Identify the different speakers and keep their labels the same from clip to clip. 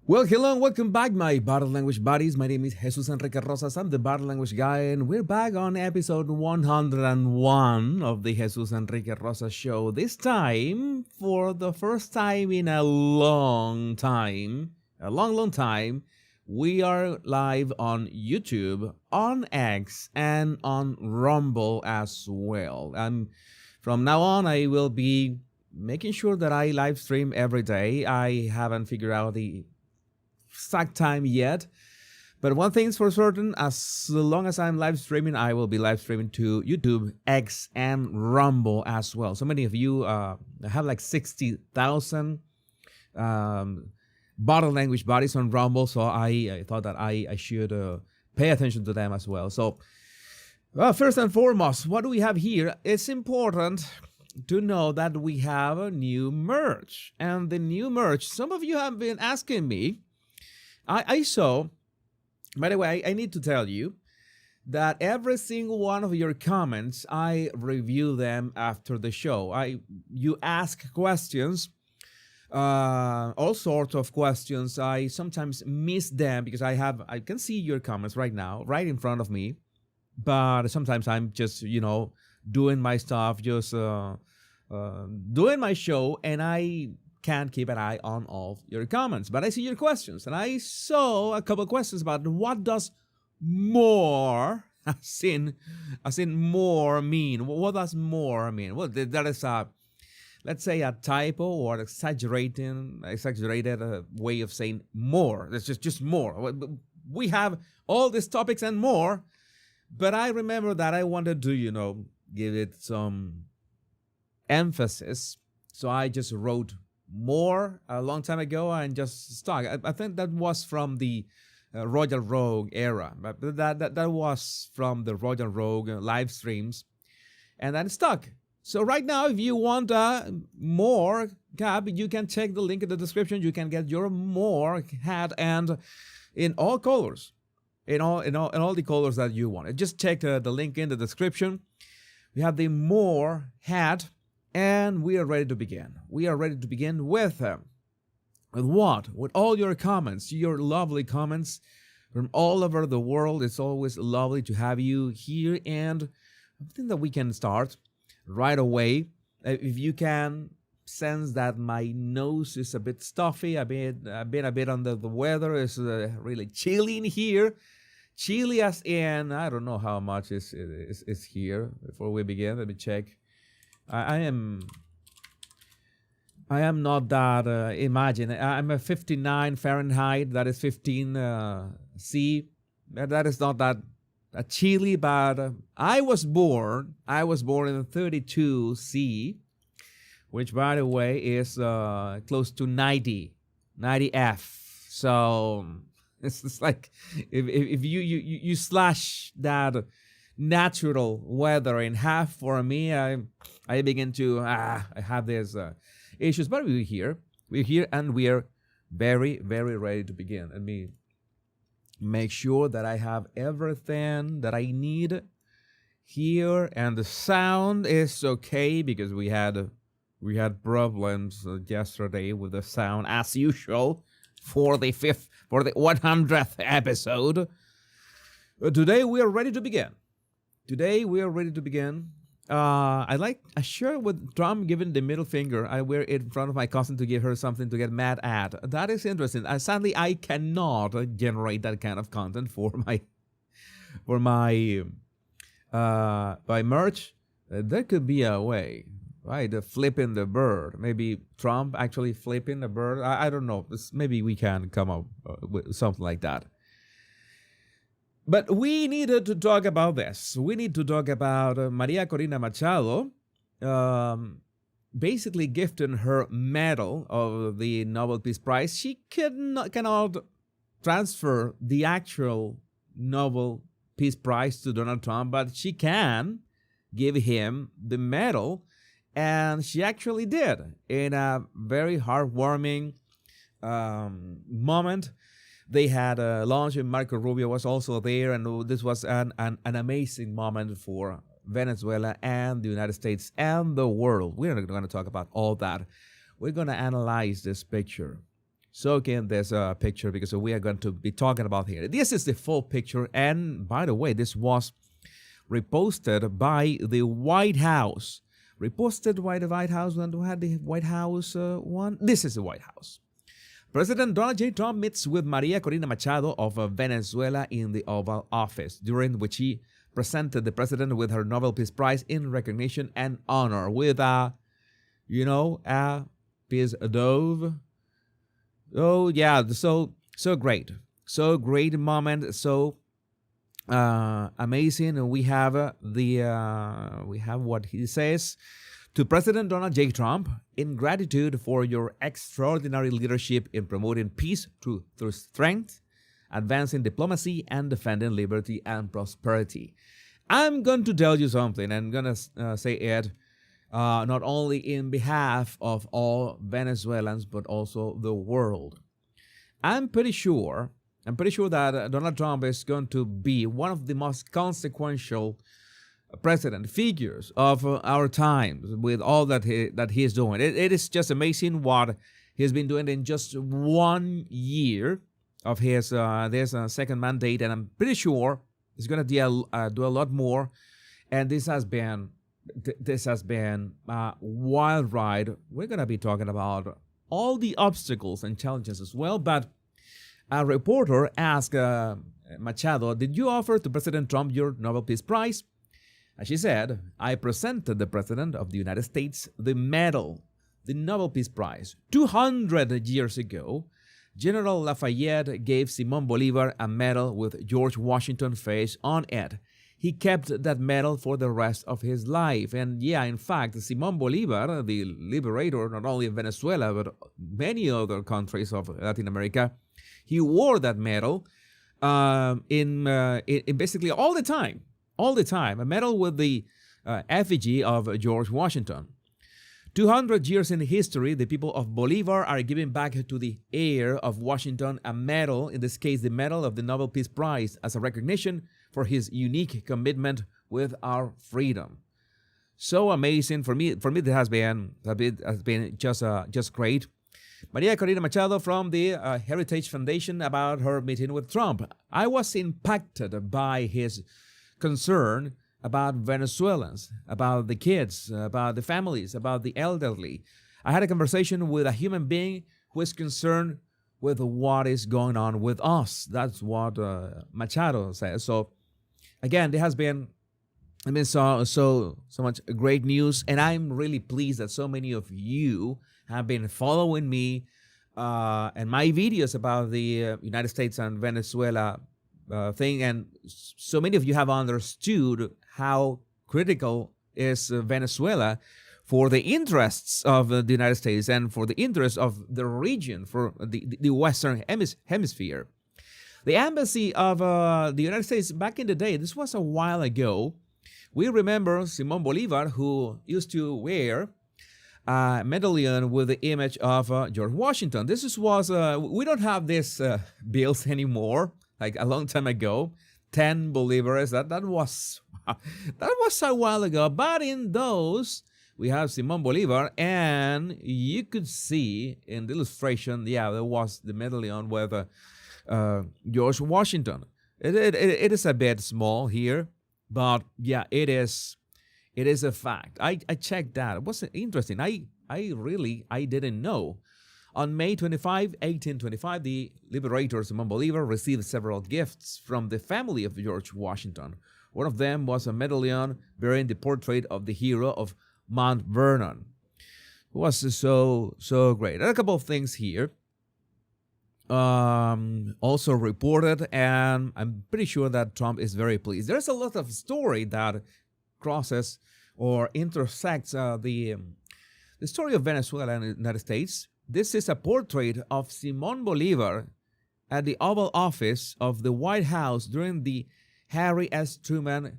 Speaker 1: Well, hello and welcome back, my bottle language buddies. My name is Jesus Enrique Rosas. I'm the bottle language guy, and we're back on episode 101 of the Jesus Enrique Rosas show. This time, for the first time in a long time, we are live on YouTube, on X, and on Rumble as well. And from now on, I will be making sure that I live stream every day. I haven't figured out the exact time yet, but one thing's for certain: as long as I'm live streaming, I will be live streaming to YouTube, X, and Rumble as well. So many of you have like 60,000 bottle language buddies on Rumble, so I thought that I should pay attention to them as well. So first and foremost, what do we have here? It's important to know that we have a new merch, and the new merch, some of you have been asking me. I saw, by the way, I need to tell you that every single one of your comments, I review them after the show. You ask questions, all sorts of questions. I sometimes miss them because I can see your comments right now, right in front of me. But sometimes I'm just, doing my stuff, just doing my show, and I can't keep an eye on all your comments. But I see your questions, and I saw a couple of questions about what does more, as in more, mean. What does more mean? Well, that is let's say a typo or exaggerated way of saying more. It's just more. We have all these topics and more, but I remember that I wanted to, give it some emphasis. So I just wrote more a long time ago and just stuck. I think that was from the Royal Rogue era, but that was from the Royal Rogue live streams, and that stuck. So right now, if you want more cap, you can check the link in the description. You can get your more hat, and in all colors, in all the colors that you want. Just check the link in the description. We have the more hat. And we are ready to begin. We are ready to begin with what? With all your comments, your lovely comments from all over the world. It's always lovely to have you here, and I think that we can start right away. If you can sense that my nose is a bit stuffy, I've been a bit under the weather. It's really chilly in here. Chilly as in, I don't know how much is here. Before we begin, let me check. I am not that, imagine, I'm a 59 Fahrenheit, that is 15 C. That is not that chilly, but I was born in 32 C, which, by the way, is close to 90 F. So it's like if you slash that natural weather in half, for me, I begin to I have these issues. But we're here, and we are very, very ready to begin. Let me make sure that I have everything that I need here, and the sound is okay, because we had problems yesterday with the sound, as usual, for the 100th episode. Today we are ready to begin. I share with Trump giving the middle finger. I wear it in front of my cousin to give her something to get mad at. That is interesting. Sadly, I cannot generate that kind of content for my merch. There could be a way, right? Flipping the bird. Maybe Trump actually flipping the bird. I don't know. Maybe we can come up with something like that. But we needed to talk about this. We need to talk about Maria Corina Machado basically gifting her medal of the Nobel Peace Prize. She cannot transfer the actual Nobel Peace Prize to Donald Trump, but she can give him the medal, and she actually did in a very heartwarming moment. They had a launch, and Marco Rubio was also there, and this was an amazing moment for Venezuela and the United States and the world. We're not going to talk about all that. We're going to analyze this picture. soak in this picture because we are going to be talking about here. This is the full picture, and by the way, this was reposted by the White House. Reposted by the White House. When we had the White House one, this is the White House. President Donald J. Trump meets with Maria Corina Machado of Venezuela in the Oval Office, during which he presented the president with her Nobel Peace Prize in recognition and honor with a piece of dove. Oh yeah, so great, so great moment, so amazing. We have what he says. To President Donald J. Trump, in gratitude for your extraordinary leadership in promoting peace through strength, advancing diplomacy, and defending liberty and prosperity. I'm going to tell you something. I'm going to say it not only in behalf of all Venezuelans, but also the world. I'm pretty sure that Donald Trump is going to be one of the most consequential president figures of our times with all that he is doing. It is just amazing what he's been doing in just 1 year of his second mandate, and I'm pretty sure he's going to do a lot more. And this has been a wild ride. We're going to be talking about all the obstacles and challenges as well. But a reporter asked Machado, "Did you offer to President Trump your Nobel Peace Prize?" And she said, "I presented the President of the United States the medal, the Nobel Peace Prize. 200 years ago, General Lafayette gave Simón Bolívar a medal with George Washington's face on it. He kept that medal for the rest of his life." And yeah, in fact, Simón Bolívar, the liberator not only of Venezuela, but many other countries of Latin America, he wore that medal in basically all the time, a medal with the effigy of George Washington. 200 years in history, the people of Bolivar are giving back to the heir of Washington a medal, in this case the Medal of the Nobel Peace Prize, as a recognition for his unique commitment with our freedom. So amazing. For me, it has been just great. Maria Corina Machado from the Heritage Foundation about her meeting with Trump. "I was impacted by his concern about Venezuelans, about the kids, about the families, about the elderly. I had a conversation with a human being who is concerned with what is going on with us." That's what Machado says. So again, there has been so much great news, and I'm really pleased that so many of you have been following me and my videos about the United States and Venezuela thing, and so many of you have understood how critical is Venezuela for the interests of the United States and for the interests of the region, for the Western Hemisphere. The embassy of the United States back in the day, this was a while ago. We remember Simón Bolívar, who used to wear a medallion with the image of George Washington. We don't have these bills anymore. Like a long time ago, 10 bolívares. That was a while ago. But in those, we have Simón Bolívar, and you could see in the illustration, there was the medallion with George Washington. It is a bit small here, but yeah, it is a fact. I checked that. It was interesting. I didn't know. On May 25, 1825, the liberator Simón Bolívar received several gifts from the family of George Washington. One of them was a medallion bearing the portrait of the hero of Mount Vernon. It was so great. There are a couple of things here also reported, and I'm pretty sure that Trump is very pleased. There's a lot of story that crosses or intersects the story of Venezuela and the United States. This is a portrait of Simón Bolívar at the Oval Office of the White House during the Harry S. Truman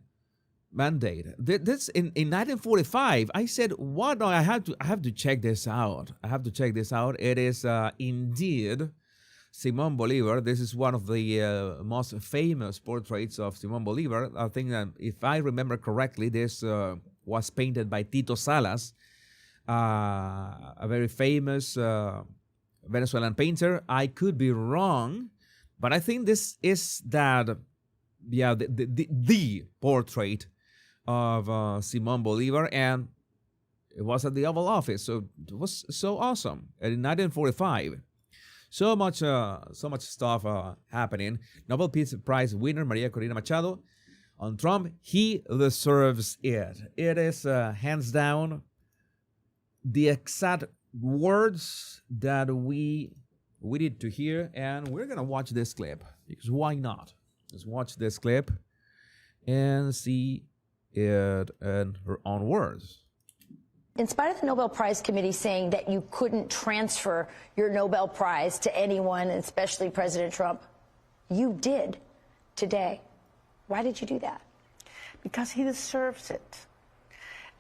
Speaker 1: mandate. This in 1945. I said, "What? No, I have to check this out. It is indeed Simón Bolívar." This is one of the most famous portraits of Simón Bolívar. I think that if I remember correctly, this was painted by Tito Salas, a very famous Venezuelan painter. I could be wrong, but I think this is the portrait of Simon Bolivar, and it was at the Oval Office, so it was so awesome. And in 1945, so much stuff happening. Nobel Peace Prize winner Maria Corina Machado on Trump. He deserves it. It is hands down the exact words that we need to hear, and we're gonna watch this clip because why not? Let's watch this clip and see it in her own words.
Speaker 2: In spite of the Nobel Prize Committee saying that you couldn't transfer your Nobel Prize to anyone, especially President Trump, you did today. Why did you do that?
Speaker 3: Because he deserves it.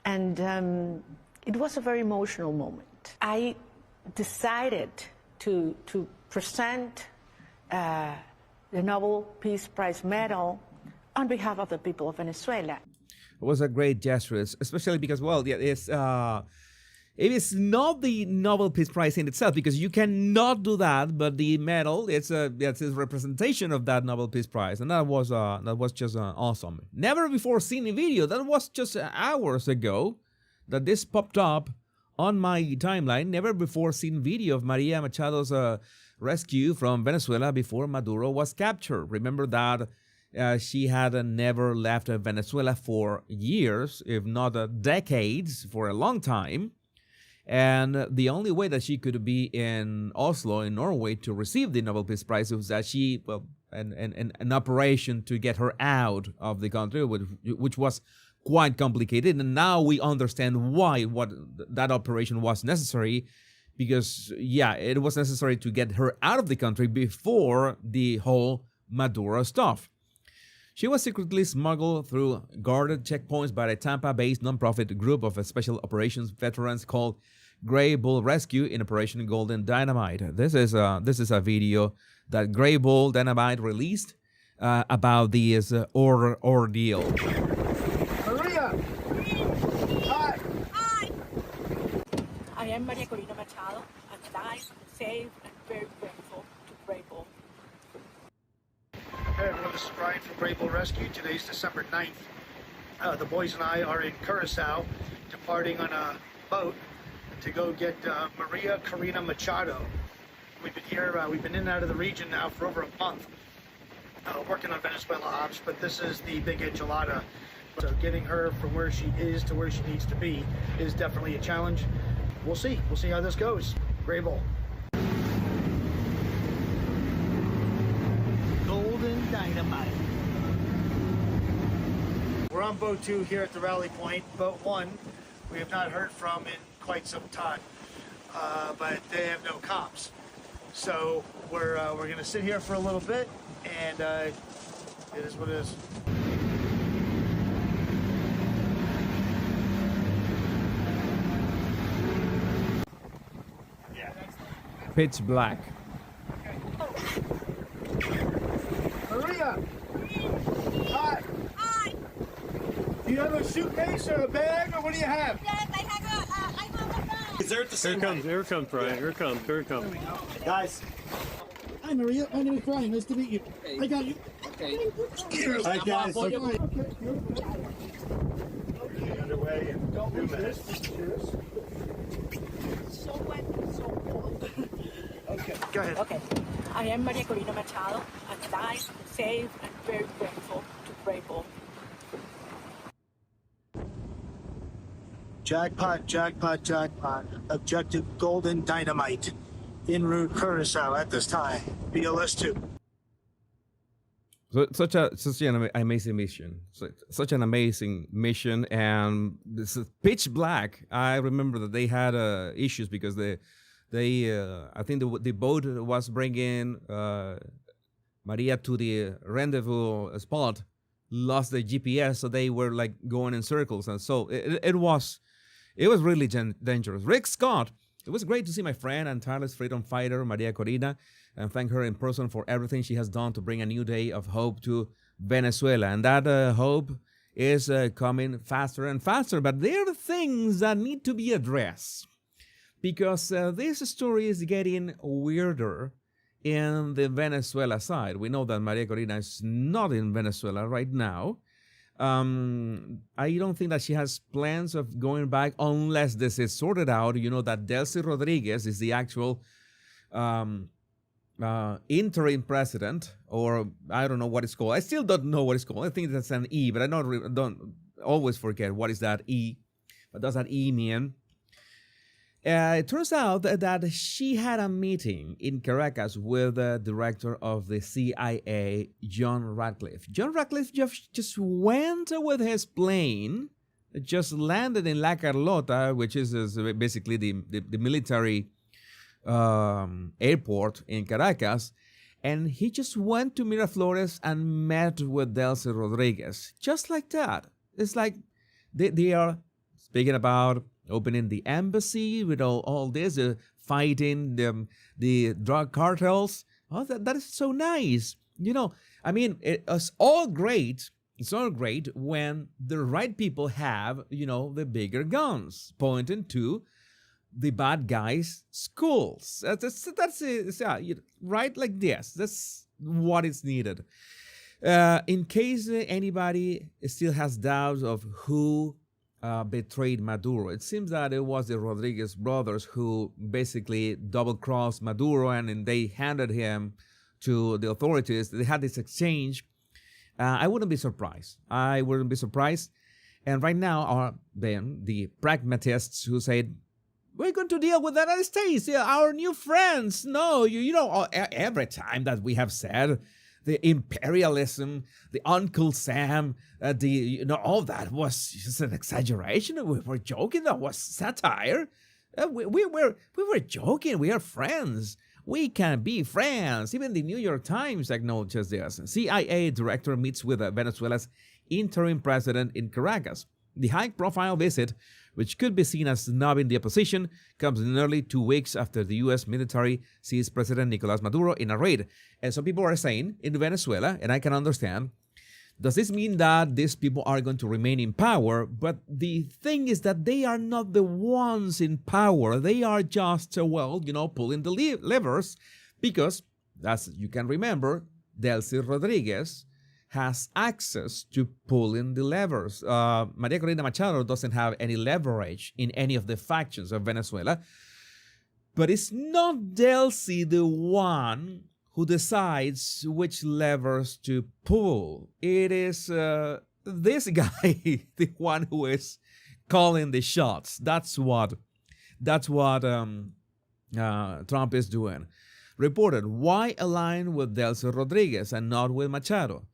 Speaker 3: And it was a very emotional moment. I decided to present the Nobel Peace Prize medal on behalf of the people of Venezuela.
Speaker 1: It was a great gesture, especially because, well, it is not the Nobel Peace Prize in itself, because you cannot do that, but the medal, it's a representation of that Nobel Peace Prize, and that was just awesome. Never before seen a video. That was just hours ago that this popped up on my timeline. Never before seen video of Maria Machado's rescue from Venezuela before Maduro was captured. Remember that she had never left Venezuela for years, if not decades, for a long time. And the only way that she could be in Oslo, in Norway, to receive the Nobel Peace Prize was that an operation to get her out of the country, which was quite complicated. And now we understand why that operation was necessary, because, yeah, it was necessary to get her out of the country before the whole Maduro stuff. She was secretly smuggled through guarded checkpoints by a Tampa-based nonprofit group of special operations veterans called Grey Bull Rescue in Operation Golden Dynamite. This is a video that Grey Bull Dynamite released about this ordeal.
Speaker 4: Maria! Hi!
Speaker 3: Hi! I am Maria Corina Machado, alive, safe, and very grateful to Grey Bull.
Speaker 4: Hey everyone, this is Brian from Grey Bull Rescue. Today's December 9th. The boys and I are in Curacao, departing on a boat to go get Maria Corina Machado. We've been here, we've been in and out of the region now for over a month, working on Venezuela ops, but this is the big enchilada. So getting her from where she is to where she needs to be is definitely a challenge. We'll see how this goes. Grey Bull. Golden Dynamite. We're on boat 2 here at the rally point. Boat 1 we have not heard from in quite some time, but they have no comms. So we're going to sit here for a little bit, and it is what it is. Yeah.
Speaker 1: Pitch black.
Speaker 4: Maria! Hi!
Speaker 5: Hi.
Speaker 4: Do you have a suitcase or a bag, or what do you have?
Speaker 5: Yes, I have a bag.
Speaker 4: Is there at the same
Speaker 6: Here it comes, Brian. Here it comes.
Speaker 4: Guys.
Speaker 7: Hi, Maria. My name is Brian. Nice to meet you.
Speaker 5: Okay.
Speaker 7: I got you.
Speaker 5: Okay.
Speaker 4: Hi, guys.
Speaker 7: Okay.
Speaker 4: Underway in 2 minutes.
Speaker 3: So wet and so cold.
Speaker 4: Okay, go ahead.
Speaker 3: Okay. I am Maria Corina Machado, alive, safe, and very grateful to Grey Bull.
Speaker 4: Jackpot, jackpot, jackpot. Objective Golden Dynamite. En route Curacao at this time. BLS2.
Speaker 1: So such an amazing mission. Such an amazing mission, and this is pitch black. I remember that they had issues because I think the boat was bringing Maria to the rendezvous spot, lost the GPS, so they were like going in circles, and so it was really dangerous. Rick Scott. It was great to see my friend and tireless freedom fighter Maria Corina, and thank her in person for everything she has done to bring a new day of hope to Venezuela. And that hope is coming faster and faster. But there are things that need to be addressed. because this story is getting weirder in the Venezuela side. We know that Maria Corina is not in Venezuela right now. I don't think that she has plans of going back unless this is sorted out. You know that Delcy Rodriguez is the actual interim president, or I don't know what it's called. I still don't know what it's called. I think that's an E, but I don't always forget what is that E. What does that E mean? It turns out that she had a meeting in Caracas with the director of the CIA, John Ratcliffe. John Ratcliffe just went with his plane, just landed in La Carlota, which is basically the military airport in Caracas, and he just went to Miraflores and met with Delcy Rodriguez. Just like that. It's like they are speaking about opening the embassy with all this, fighting the drug cartels. Oh, that is so nice. You know, I mean, it's all great. It's all great when the right people have, you know, the bigger guns pointing to the bad guys' schools. That's it. Yeah, right, like this. That's what is needed. In case anybody still has doubts of who betrayed Maduro, it seems that it was the Rodriguez brothers who basically double-crossed Maduro, and they handed him to the authorities. They had this exchange. I wouldn't be surprised. And right now are then the pragmatists who said, we're going to deal with the United States, our new friends. No, you know, every time that we have said the imperialism, the Uncle Sam, all that was just an exaggeration. We were joking. That was satire. We were joking. We are friends. We can be friends. Even the New York Times acknowledges this. CIA director meets with Venezuela's interim president in Caracas. The high-profile visit, which could be seen as snubbing the opposition, comes nearly 2 weeks after the U.S. military seized President Nicolas Maduro in a raid. And some people are saying, in Venezuela, and I can understand, does this mean that these people are going to remain in power? But the thing is that they are not the ones in power. They are just, pulling the levers, because, as you can remember, Delcy Rodriguez has access to pulling the levers. Maria Corina Machado doesn't have any leverage in any of the factions of Venezuela. But it's not Delcy the one who decides which levers to pull. It is this guy, the one who is calling the shots. That's what Trump is doing. Reported, why align with Delcy Rodriguez and not with Machado?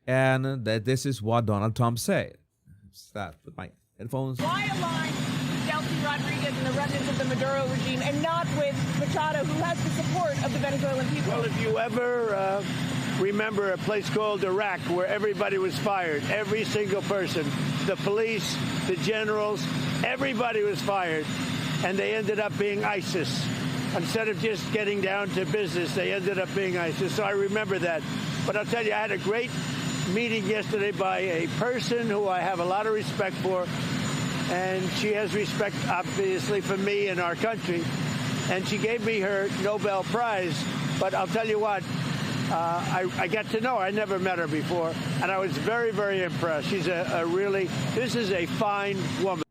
Speaker 1: And that this is what Donald Trump said. Start with my headphones.
Speaker 6: Why align with Delcy Rodriguez and the remnants of the Maduro regime and not with Machado, who has the support of the Venezuelan people?
Speaker 8: Well, if you ever remember a place called Iraq where everybody was fired, every single person, the police, the generals, everybody was fired, and they ended up being ISIS. Instead of just getting down to business, they ended up being ISIS. So I remember that. But I'll tell you, I had a great meeting yesterday by a person who I have a lot of respect for, and she has respect, obviously, for me and our country. And she gave me her Nobel Prize. But I'll tell you what, I got to know her. I never met her before, and I was very, very impressed. She's this is a fine woman.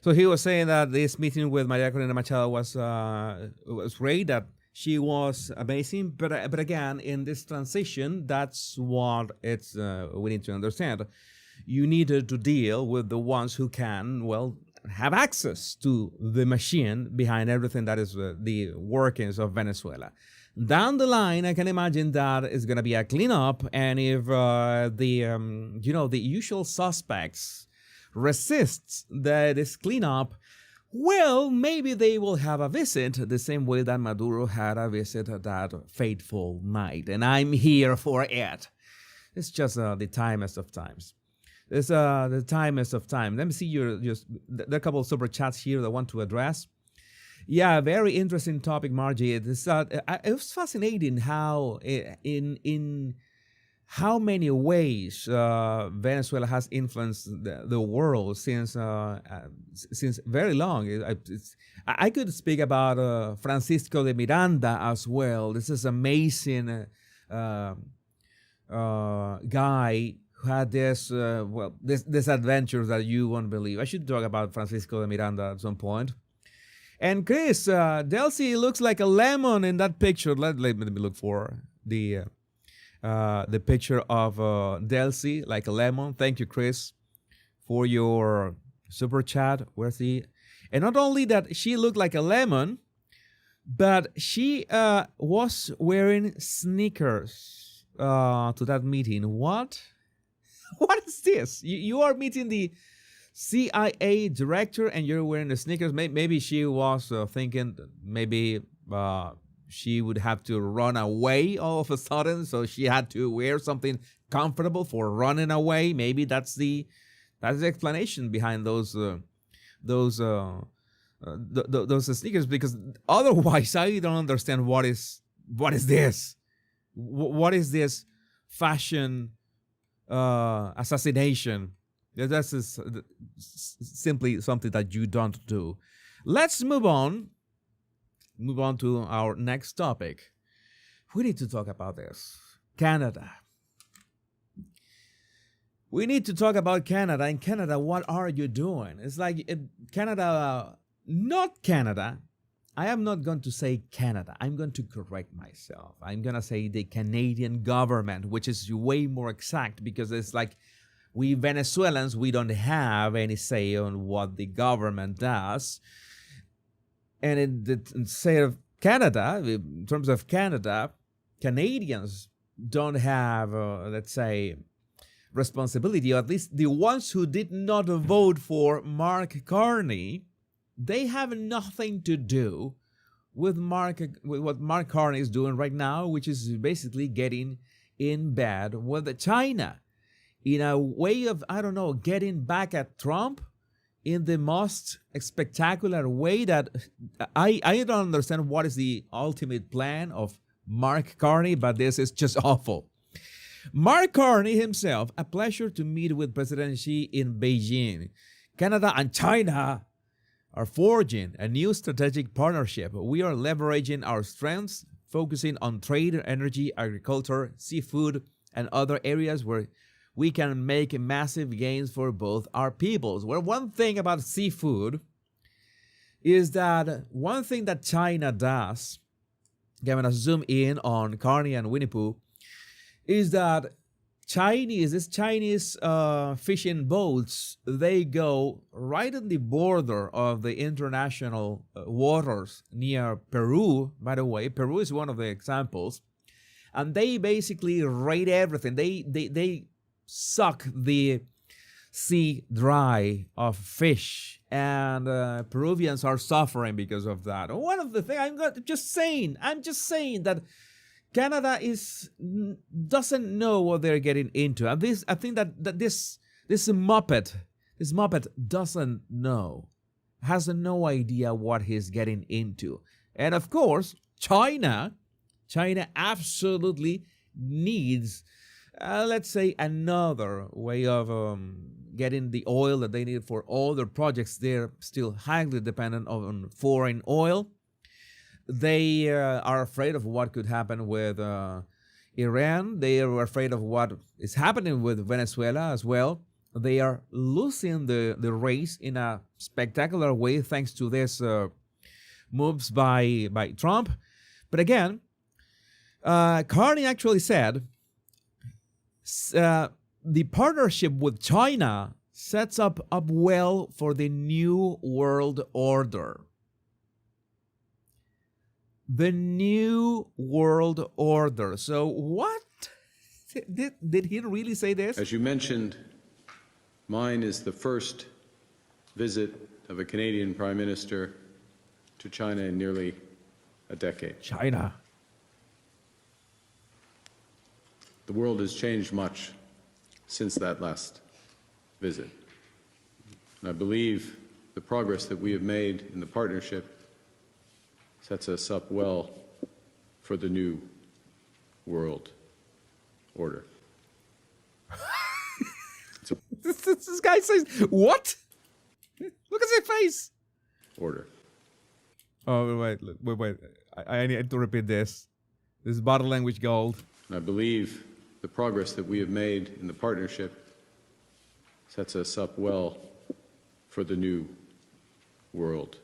Speaker 1: So he was saying that this meeting with Maria Corina Machado was great, that she was amazing, but again, in this transition, that's what we need to understand. You need to deal with the ones who can, have access to the machine behind everything that is the workings of Venezuela. Down the line, I can imagine that it's going to be a cleanup, and if the usual suspects resists this cleanup, well, maybe they will have a visit the same way that Maduro had a visit that fateful night. And I'm here for it. It's just the timest of times. It's the timest of time. Let me see there are a couple of super chats here that I want to address. Yeah, very interesting topic, Margie. It was fascinating how in how many ways Venezuela has influenced the world since very long. I could speak about Francisco de Miranda as well. This is amazing guy who had this adventure that you won't believe. I should talk about Francisco de Miranda at some point. And Chris, Delcy looks like a lemon in that picture. Let me look for the picture of Delcy like a lemon. Thank you, Chris, for your super chat. Where's the? And not only that she looked like a lemon, but she was wearing sneakers to that meeting. What? What is this? You are meeting the CIA director and you're wearing the sneakers. Maybe she was thinking maybe she would have to run away all of a sudden, so she had to wear something comfortable for running away. Maybe that's the explanation behind those sneakers. Because otherwise, I don't understand what is this. What is this fashion assassination? That's simply something that you don't do. Let's move on to our next topic. We need to talk about this. Canada. We need to talk about Canada. In Canada, what are you doing? It's like Canada, not Canada. I am not going to say Canada. I'm going to correct myself. I'm going to say the Canadian government, which is way more exact, because it's like we Venezuelans, we don't have any say on what the government does. And in Canada, in terms of Canada, Canadians don't have, let's say, responsibility, or at least the ones who did not vote for Mark Carney, they have nothing to do with what Mark Carney is doing right now, which is basically getting in bed with China in a way of, I don't know, getting back at Trump in the most spectacular way that I don't understand what is the ultimate plan of Mark Carney, but this is just awful. Mark Carney himself, a pleasure to meet with President Xi in Beijing. Canada and China are forging a new strategic partnership. We are leveraging our strengths, focusing on trade, energy, agriculture, seafood, and other areas where we can make massive gains for both our peoples. Well, one thing about seafood is that one thing that China does, I'm going to zoom in on Carney and Winnie Pooh, is that Chinese fishing boats, they go right on the border of the international waters near Peru. By the way, Peru is one of the examples. And they basically raid everything. They suck the sea dry of fish, and Peruvians are suffering because of that. One of the things I'm just saying that Canada doesn't know what they're getting into, and I think that this Muppet doesn't know, has no idea what he's getting into, and of course China absolutely needs, let's say, another way of getting the oil that they need for all their projects. They're still highly dependent on foreign oil. They are afraid of what could happen with Iran. They are afraid of what is happening with Venezuela as well. They are losing the race in a spectacular way thanks to this moves by Trump. But again, Carney actually said the partnership with China sets up well for the new world order. The new world order. So what? Did he really say this?
Speaker 9: As you mentioned, mine is the first visit of a Canadian Prime Minister to China in nearly a decade.
Speaker 1: China.
Speaker 9: The world has changed much since that last visit. And I believe the progress that we have made in the partnership sets us up well for the new world order.
Speaker 1: This guy says, what? Look at his face.
Speaker 9: Order.
Speaker 1: Oh, wait. I need to repeat this. This is body language gold.
Speaker 9: And I believe the progress that we have made in the partnership sets us up well for the new world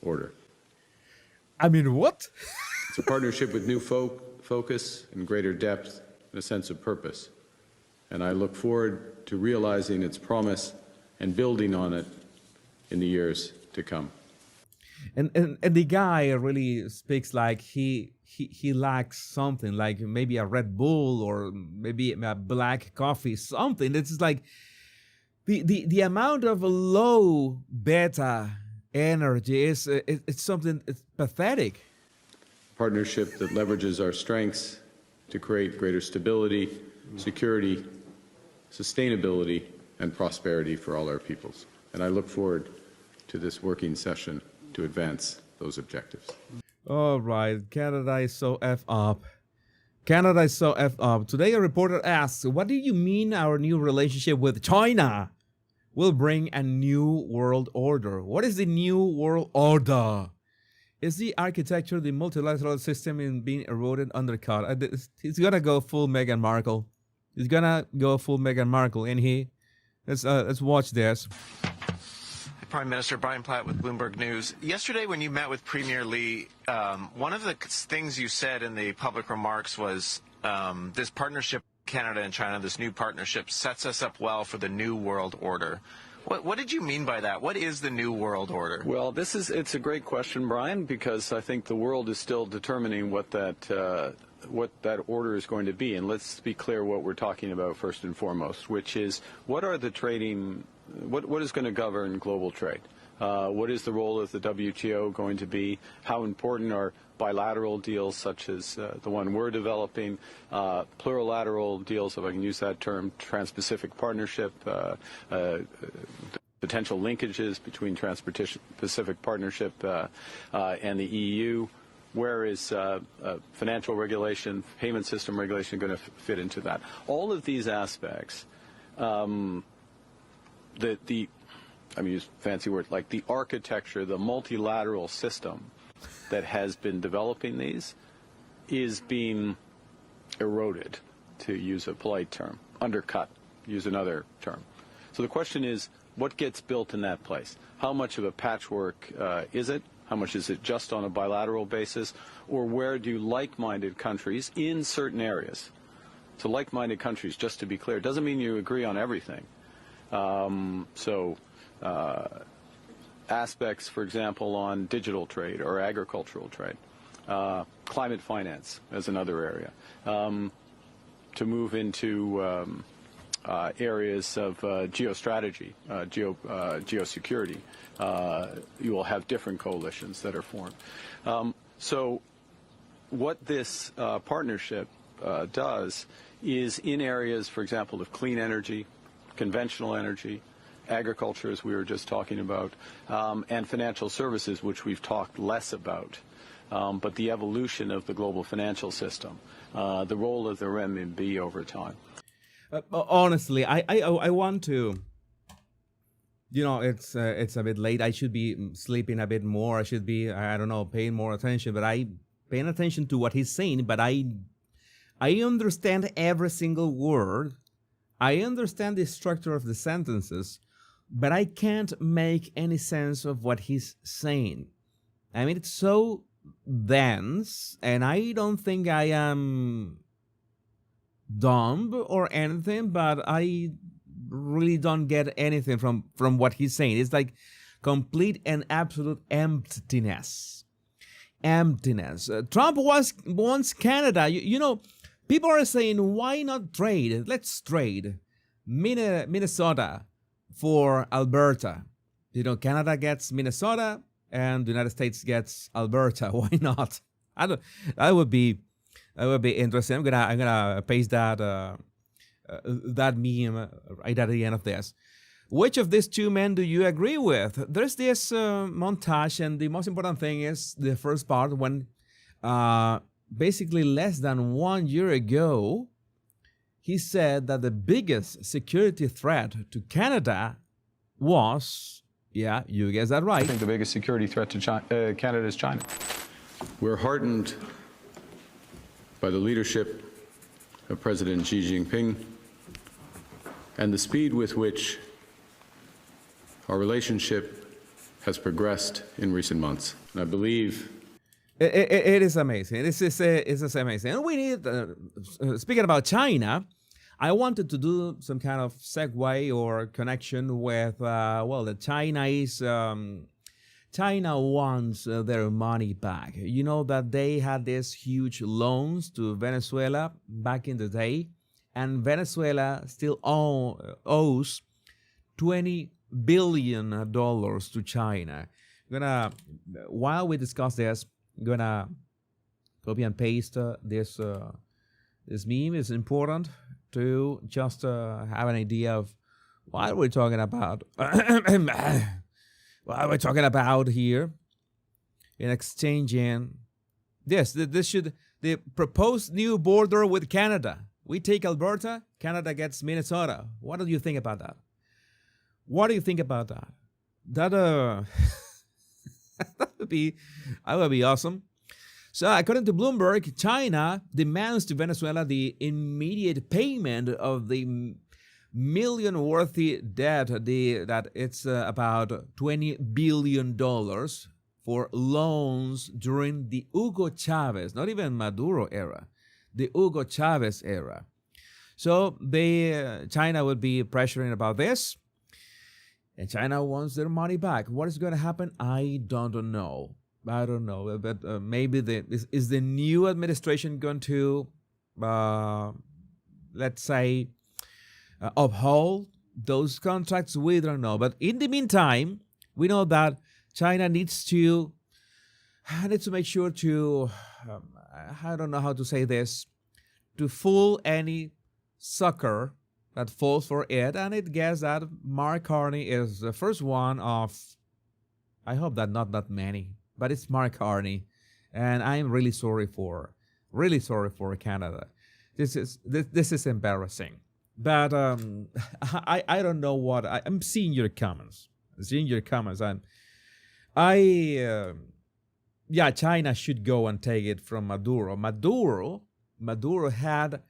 Speaker 9: order.
Speaker 1: I mean, what?
Speaker 9: It's a partnership with new focus and greater depth and a sense of purpose. And I look forward to realizing its promise and building on it in the years to come.
Speaker 1: And the guy really speaks like he lacks something, like maybe a Red Bull or maybe a black coffee, something. It's like the amount of low beta energy is it's something, it's pathetic.
Speaker 9: Partnership that leverages our strengths to create greater stability, security, sustainability, and prosperity for all our peoples. And I look forward to this working session to advance those objectives.
Speaker 1: All right, Canada is so F up. Canada is so F up. Today a reporter asks, what do you mean our new relationship with China will bring a new world order? What is the new world order? Is the architecture, the multilateral system being eroded, undercut? He's gonna go full Meghan Markle. He's gonna go full Meghan Markle, and let's watch this.
Speaker 10: Prime Minister Brian Platt with Bloomberg News. Yesterday when you met with Premier Lee, one of the things you said in the public remarks was this partnership, Canada and China, this new partnership sets us up well for the new world order. What did you mean by that? What is the new world order?
Speaker 11: Well, it's a great question, Brian, because I think the world is still determining what that order is going to be. And let's be clear what we're talking about first and foremost, which is what is going to govern global trade? What is the role of the WTO going to be? How important are bilateral deals such as the one we're developing, plurilateral deals, if I can use that term, Trans-Pacific Partnership, potential linkages between Trans-Pacific Partnership and the EU? Where is financial regulation, payment system regulation going to fit into that? All of these aspects, I use fancy words like the architecture, the multilateral system that has been developing these is being eroded, to use a polite term, undercut, use another term. So the question is, what gets built in that place? How much of a patchwork is it? How much is it just on a bilateral basis? Or where do like-minded countries in certain areas? So like-minded countries, just to be clear, doesn't mean you agree on everything. Aspects, for example, on digital trade or agricultural trade, climate finance as another area, to move into areas of geostrategy, geosecurity. You will have different coalitions that are formed. So what this partnership does is in areas, for example, of clean energy, conventional energy, agriculture, as we were just talking about, and financial services, which we've talked less about, but the evolution of the global financial system, the role of the renminbi over time.
Speaker 1: Honestly, I want to. It's a bit late. I should be sleeping a bit more. I should be, I don't know, paying more attention. But I paying attention to what he's saying. But I understand every single word. I understand the structure of the sentences, but I can't make any sense of what he's saying. I mean, it's so dense, and I don't think I am dumb or anything, but I really don't get anything from what he's saying. It's like complete and absolute emptiness. Trump wants Canada. People are saying, why not trade? Let's trade Minnesota for Alberta. Canada gets Minnesota and the United States gets Alberta. Why not? That would be interesting. I'm gonna paste that meme right at the end of this. Which of these two men do you agree with? There's this montage, and the most important thing is the first part when basically less than 1 year ago, he said that the biggest security threat to Canada was, yeah, you guessed that right.
Speaker 11: I think the biggest security threat to Canada is China.
Speaker 9: We're heartened by the leadership of President Xi Jinping and the speed with which our relationship has progressed in recent months. And I believe
Speaker 1: it is amazing. It is amazing. And we need, speaking about China, I wanted to do some kind of segue or connection with, the Chinese. China wants their money back. You know that they had these huge loans to Venezuela back in the day, and Venezuela still owes $20 billion to China. While we discuss this, I'm gonna copy and paste this meme. Is important to just have an idea of what we're talking about. What we're talking about here in exchanging this should the proposed new border with Canada. We take Alberta, Canada gets Minnesota. What do you think about that? What do you think about that? That that would be awesome. So according to Bloomberg, China demands to Venezuela the immediate payment of the million-worthy debt, that it's about $20 billion for loans during the Hugo Chavez, not even Maduro era, the Hugo Chavez era. So China would be pressuring about this, and China wants their money back. What is going to happen? I don't know. But maybe is the new administration going to, let's say, uphold those contracts? We don't know. But in the meantime, we know that China needs to make sure to, I don't know how to say this, to fool any sucker that falls for it. And it guess that Mark Carney is the first one of, I hope that not that many, but it's Mark Carney. And I'm really sorry for Canada. This is embarrassing. But I don't know what I'm seeing your comments. China should go and take it from Maduro. Maduro had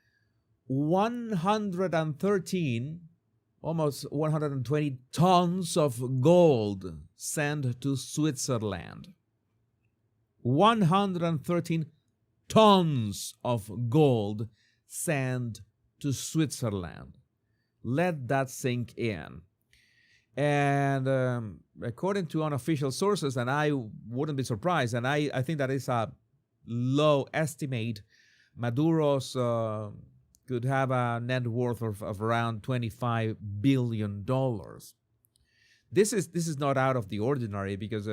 Speaker 1: 113, almost 120 tons of gold sent to Switzerland. 113 tons of gold sent to Switzerland. Let that sink in. And according to unofficial sources, and I wouldn't be surprised, and I think that is a low estimate, Maduro's could have a net worth of around $25 billion. This is not out of the ordinary because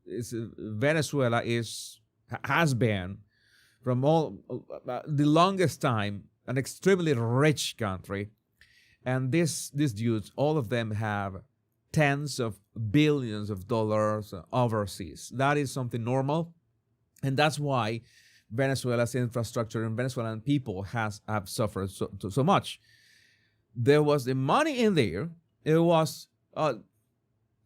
Speaker 1: Venezuela has been from all the longest time an extremely rich country, and these dudes, all of them have tens of billions of dollars overseas. That is something normal, and that's why Venezuela's infrastructure and Venezuelan people have suffered so much. There was the money in there. It was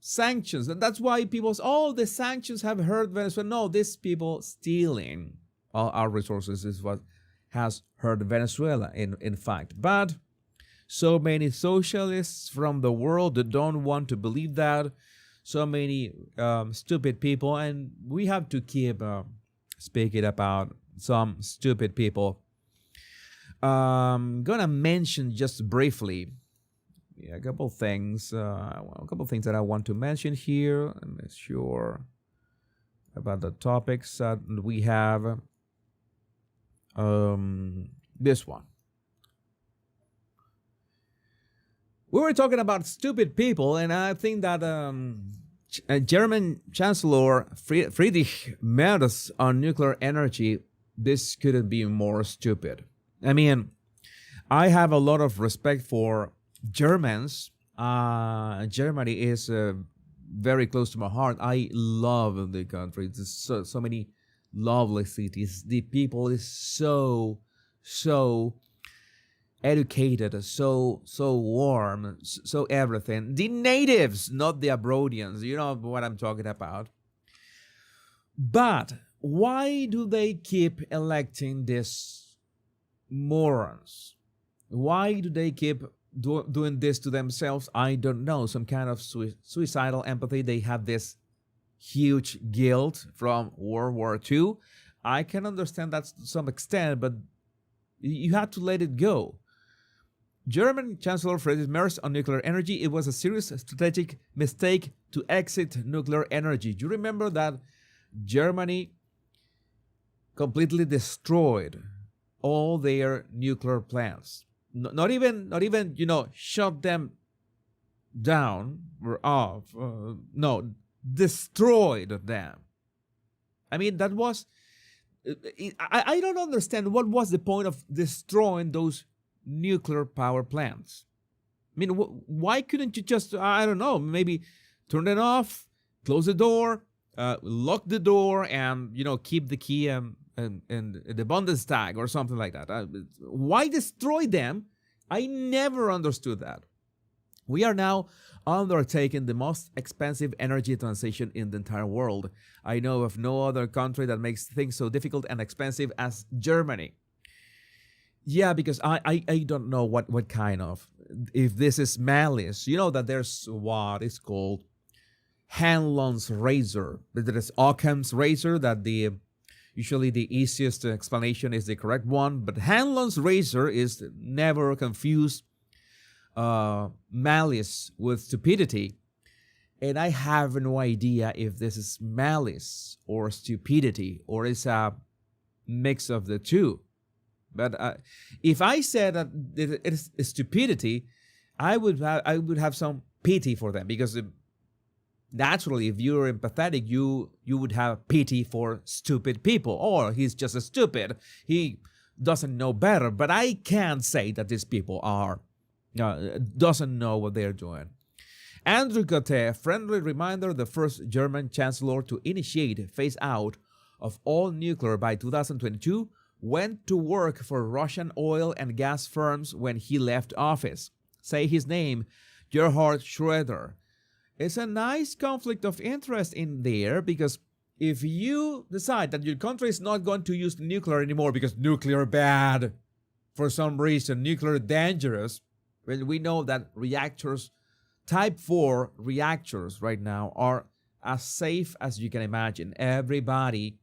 Speaker 1: sanctions, and that's why people say, "Oh, the sanctions have hurt Venezuela." No, these people stealing all our resources is what has hurt Venezuela, in fact. But so many socialists from the world that don't want to believe that. So many stupid people, and we have to keep speaking about some stupid people. Gonna mention just briefly a couple things. That I want to mention here. I'm not sure about the topics that we have. This one. We were talking about stupid people, and I think that German Chancellor Friedrich Merz on nuclear energy, this couldn't be more stupid. I mean, I have a lot of respect for Germans. Germany is very close to my heart. I love the country. There's so many lovely cities. The people is so educated, so warm, so everything. The natives, not the Abrodians. You know what I'm talking about. But why do they keep electing these morons? Why do they keep doing this to themselves? I don't know. Some kind of suicidal empathy. They have this huge guilt from World War II. I can understand that to some extent, but you have to let it go. German Chancellor Friedrich Merz on nuclear energy. It was a serious strategic mistake to exit nuclear energy. Do you remember that Germany completely destroyed all their nuclear plants? Not even shut them down or off. No, destroyed them. I mean, that was. I don't understand what was the point of destroying those nuclear power plants. I mean, why couldn't you just, I don't know, maybe turn it off, close the door, lock the door, and keep the key and the Bundestag or something like that? Why destroy them? I never understood that. We are now undertaking the most expensive energy transition in the entire world. I know of no other country that makes things so difficult and expensive as Germany. Yeah, because I don't know what kind of, if this is malice. You know that there's what is called Hanlon's razor. There is Occam's razor, that usually the easiest explanation is the correct one, but Hanlon's razor is never confused malice with stupidity. And I have no idea if this is malice or stupidity, or is a mix of the two. But if I said that it is stupidity, I would have some pity for them, because naturally, if you're empathetic, you would have pity for stupid people. Or he's just a stupid. He doesn't know better. But I can't say that these people doesn't know what they're doing. Andrew Cotte, friendly reminder, the first German chancellor to initiate phase out of all nuclear by 2022, went to work for Russian oil and gas firms when he left office. Say his name, Gerhard Schroeder. It's a nice conflict of interest in there, because if you decide that your country is not going to use nuclear anymore because nuclear bad for some reason, nuclear dangerous, when we know that reactors, type 4 reactors right now, are as safe as you can imagine. Everybody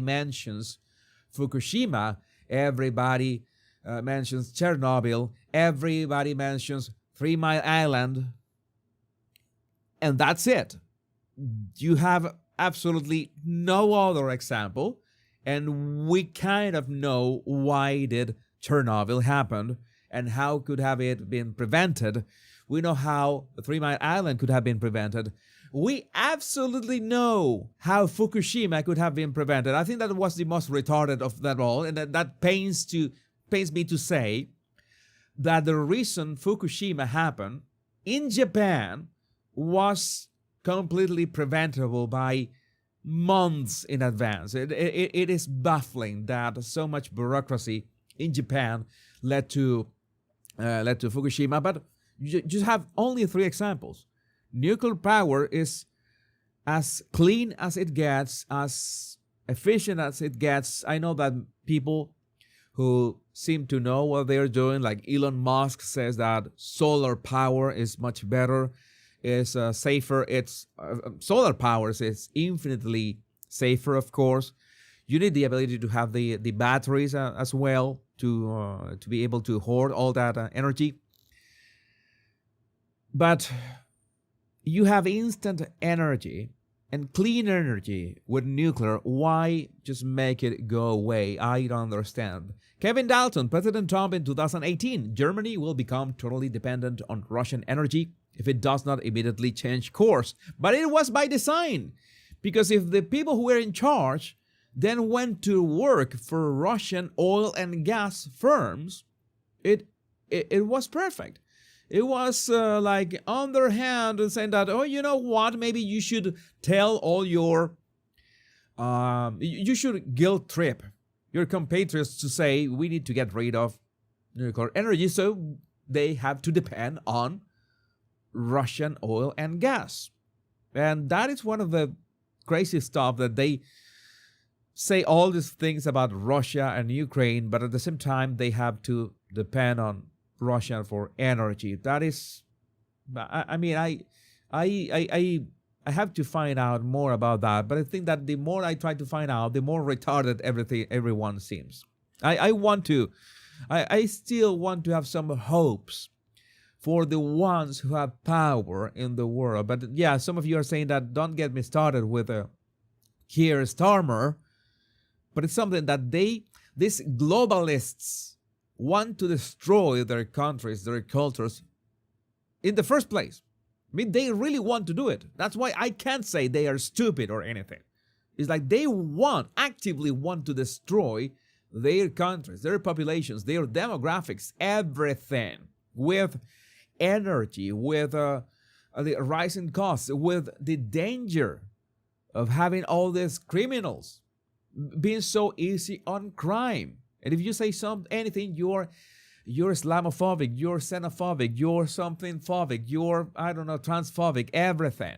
Speaker 1: mentions Fukushima, everybody mentions Chernobyl, everybody mentions 3 Mile Island, and that's it. You have absolutely no other example, and we kind of know why did Chernobyl happen and how could have it been prevented. We know how 3 Mile Island could have been prevented. We absolutely know how Fukushima could have been prevented. I think that was the most retarded of that all, and that pains me to say that the reason Fukushima happened in Japan was completely preventable by months in advance. It is baffling that so much bureaucracy in Japan led to Fukushima, but you just have only 3 examples. Nuclear power is as clean as it gets, as efficient as it gets. I know that people who seem to know what they're doing, like Elon Musk, says that solar power is much better, is safer. It's solar power is infinitely safer, of course. You need the ability to have the batteries as well to be able to hoard all that energy. But you have instant energy and clean energy with nuclear. Why just make it go away? I don't understand. Kevin Dalton, President Trump in 2018, Germany will become totally dependent on Russian energy if it does not immediately change course. But it was by design, because if the people who were in charge then went to work for Russian oil and gas firms, it was perfect. It was like underhand and saying that, oh, you know what, maybe you should tell all your, you should guilt trip your compatriots to say we need to get rid of nuclear energy, so they have to depend on Russian oil and gas. And that is one of the crazy stuff that they say all these things about Russia and Ukraine, but at the same time they have to depend on Russia for energy. That is, I have to find out more about that. But I think that the more I try to find out, the more retarded everyone seems. I still want to have some hopes for the ones who have power in the world. But yeah, some of you are saying that don't get me started with Keir Starmer. But it's something that these globalists want to destroy their countries, their cultures in the first place. I mean, they really want to do it. That's why I can't say they are stupid or anything. It's like they actively want to destroy their countries, their populations, their demographics, everything, with energy, with the rising costs, with the danger of having all these criminals being so easy on crime. And if you say anything, you're Islamophobic, you're xenophobic, you're something phobic, you're, transphobic, everything.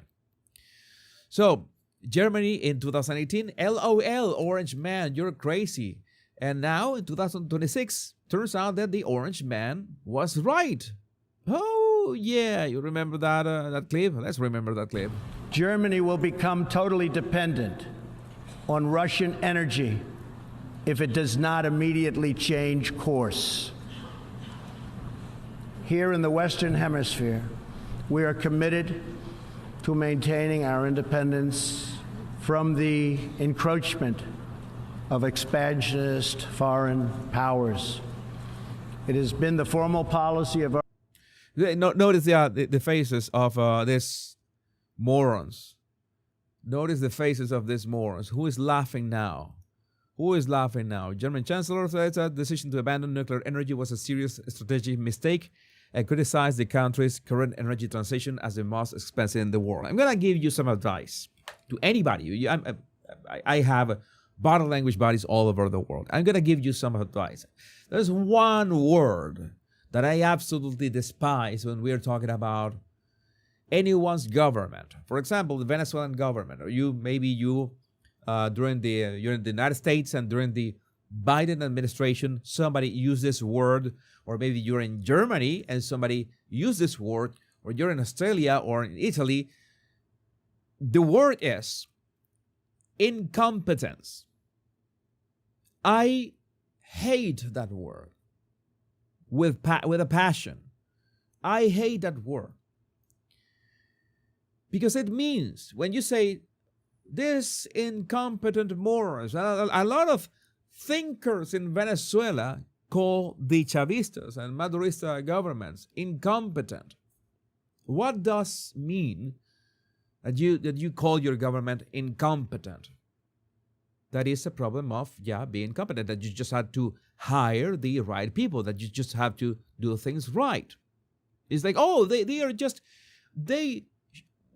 Speaker 1: So, Germany in 2018, LOL, Orange Man, you're crazy. And now in 2026, turns out that the Orange Man was right. Oh, yeah, you remember that clip? Let's remember that clip.
Speaker 12: Germany will become totally dependent on Russian energy if it does not immediately change course. Here in the Western Hemisphere, we are committed to maintaining our independence from the encroachment of expansionist foreign powers. It has been the formal policy of our...
Speaker 1: Notice the faces of these morons. Notice the faces of these morons. Who is laughing now? Who is laughing now? German Chancellor says that the decision to abandon nuclear energy was a serious strategic mistake and criticized the country's current energy transition as the most expensive in the world. I'm going to give you some advice to anybody. I have body language buddies all over the world. I'm going to give you some advice. There's one word that I absolutely despise when we're talking about anyone's government. For example, the Venezuelan government, or you're in the United States and during the Biden administration, somebody used this word, or maybe you're in Germany and somebody used this word, or you're in Australia or in Italy. The word is incompetence. I hate that word with a passion. I hate that word. Because it means, when you say, this incompetent morons, a lot of thinkers in Venezuela call the Chavistas and Madurista governments incompetent. What does mean that you call your government incompetent? That is a problem of, being competent, that you just had to hire the right people, that you just have to do things right. It's like,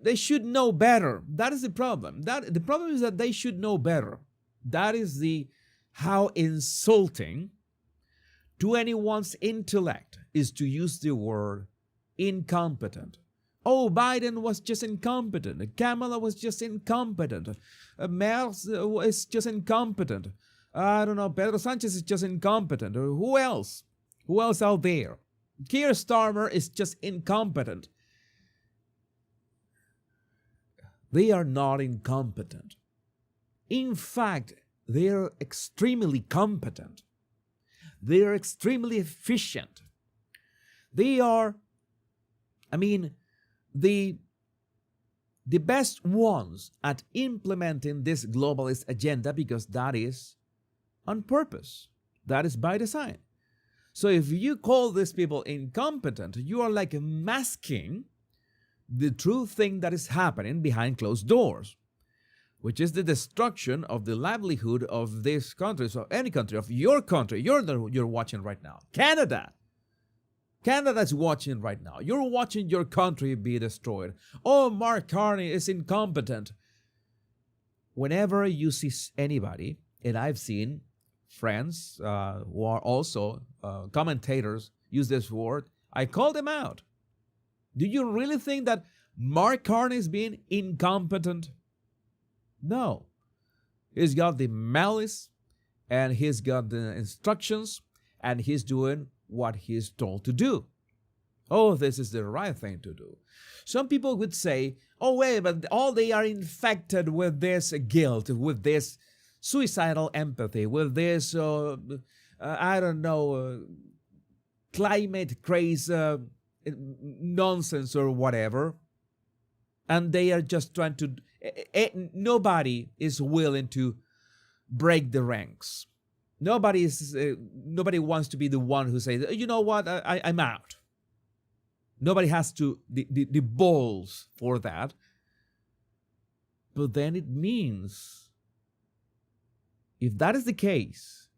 Speaker 1: they should know better. That is the problem. The problem is that they should know better. That is how insulting to anyone's intellect is to use the word incompetent. Oh, Biden was just incompetent. Kamala was just incompetent. Merz is just incompetent. I don't know, Pedro Sanchez is just incompetent. Who else? Who else out there? Keir Starmer is just incompetent. They are not incompetent. In fact, they are extremely competent. They are extremely efficient. They are, the best ones at implementing this globalist agenda, because that is on purpose. That is by design. So if you call these people incompetent, you are like masking the true thing that is happening behind closed doors, which is the destruction of the livelihood of these countries, of any country, of your country. You're watching right now. Canada is watching right now. You're watching your country be destroyed. Oh, Mark Carney is incompetent. Whenever you see anybody, and I've seen friends who are also commentators use this word. I call them out. Do you really think that Mark Carney is being incompetent? No. He's got the malice, and he's got the instructions, and he's doing what he's told to do. Oh, this is the right thing to do. Some people would say, oh, wait, but all they are infected with this guilt, with this suicidal empathy, with this, I don't know, climate craze nonsense or whatever. And they are just trying to, nobody is willing to break the ranks. Nobody wants to be the one who says, you know what, I'm out. Nobody has the balls for that. But then it means, if that is the case,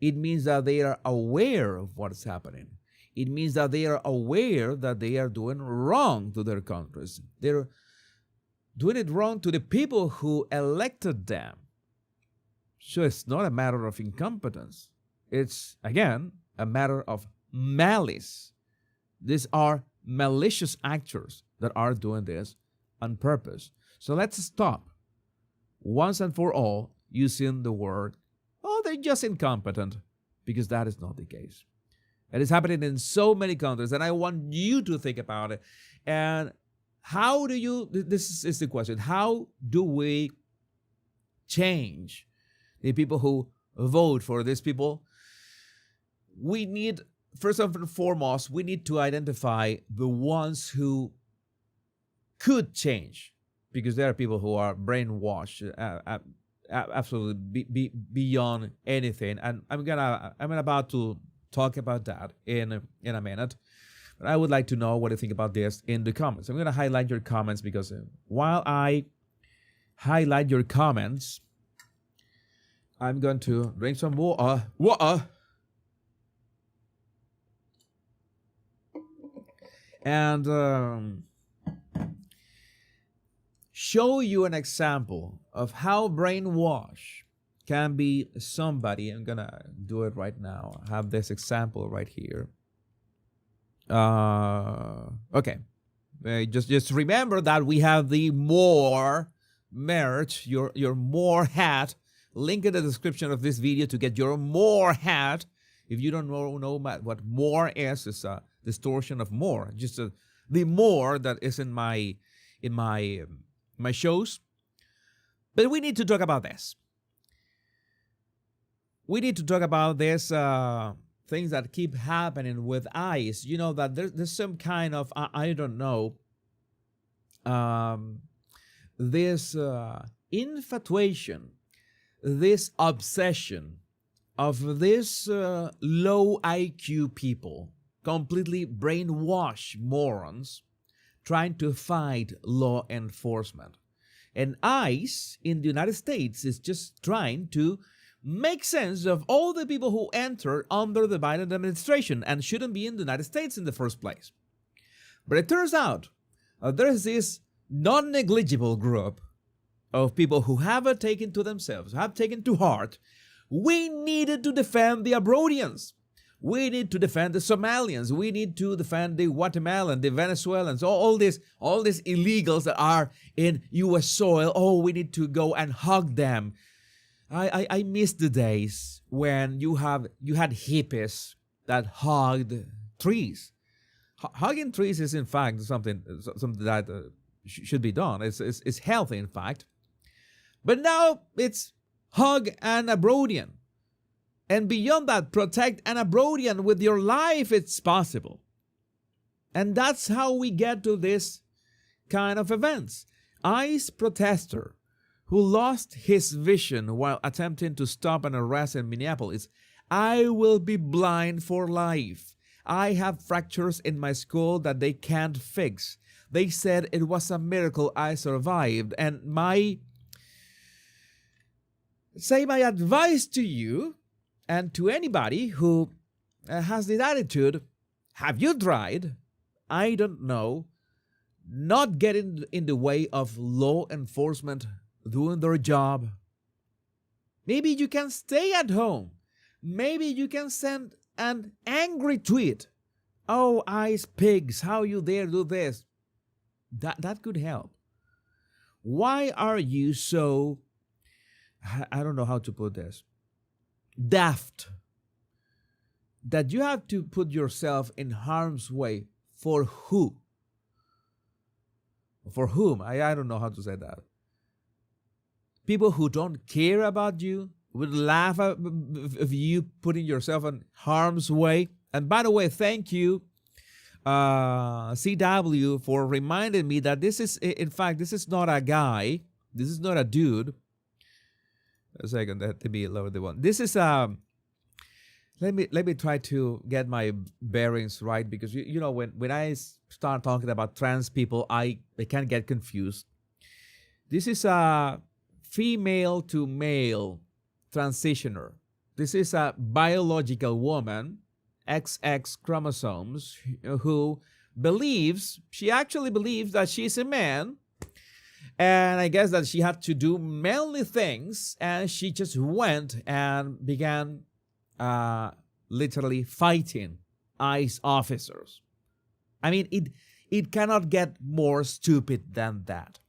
Speaker 1: it means that they are aware of what is happening. It means that they are aware that they are doing wrong to their countries. They're doing it wrong to the people who elected them. So it's not a matter of incompetence. It's, again, a matter of malice. These are malicious actors that are doing this on purpose. So let's stop once and for all using the word, oh, they're just incompetent, because that is not the case. It is happening in so many countries, and I want you to think about it. And how do you, this is the question, how do we change the people who vote for these people? We need, first and foremost, we need to identify the ones who could change, because there are people who are brainwashed absolutely beyond anything. And I'm about to talk about that in a minute. But I would like to know what you think about this in the comments. I'm going to highlight your comments, because while I highlight your comments, I'm going to drink some water. And show you an example of how brainwash can be somebody. I'm gonna do it right now. I have this example right here. Okay. Just remember that we have the MOAR merch, your MOAR hat. Link in the description of this video to get your MOAR hat. If you don't know what MOAR is, it's a distortion of more. Just the more that is in my shows. But we need to talk about this. We need to talk about this things that keep happening with ICE. You know that there's some kind of, I don't know, this infatuation, this obsession of this low IQ people, completely brainwashed morons, trying to fight law enforcement. And ICE in the United States is just trying to make sense of all the people who entered under the Biden administration and shouldn't be in the United States in the first place. But it turns out there's this non-negligible group of people who have taken to themselves, have taken to heart, we needed to defend the Abrodians. We need to defend the Somalians. We need to defend the Guatemalans, the Venezuelans, all these illegals that are in U.S. soil. Oh, we need to go and hug them. I miss the days when you had hippies that hugged trees. Hugging trees is in fact something that should be done. It's healthy, in fact. But now it's hug an Abrodian. And beyond that, protect an Abrodian with your life. It's possible. And that's how we get to this kind of events. ICE protester who lost his vision while attempting to stop an arrest in Minneapolis. I will be blind for life. I have fractures in my skull that they can't fix. They said it was a miracle I survived. And my advice to you and to anybody who has this attitude, have you tried? I don't know. Not getting in the way of law enforcement doing their job. Maybe you can stay at home. Maybe you can send an angry tweet. Oh, ice pigs, how you dare do this? That could help. Why are you so, I don't know how to put this, daft, that you have to put yourself in harm's way? For who? For whom? I don't know how to say that. People who don't care about you would laugh at you putting yourself in harm's way. And by the way, thank you, CW, for reminding me that this is, in fact, this is not a guy. This is not a dude. A second, that to be lower the one. This is let me try to get my bearings right, because you know, when I start talking about trans people, I can get confused. This is a female to male transitioner. This is a biological woman, XX chromosomes, who she actually believes that she's a man. And I guess that she had to do manly things, and she just went and began literally fighting ICE officers. I mean, it cannot get more stupid than that.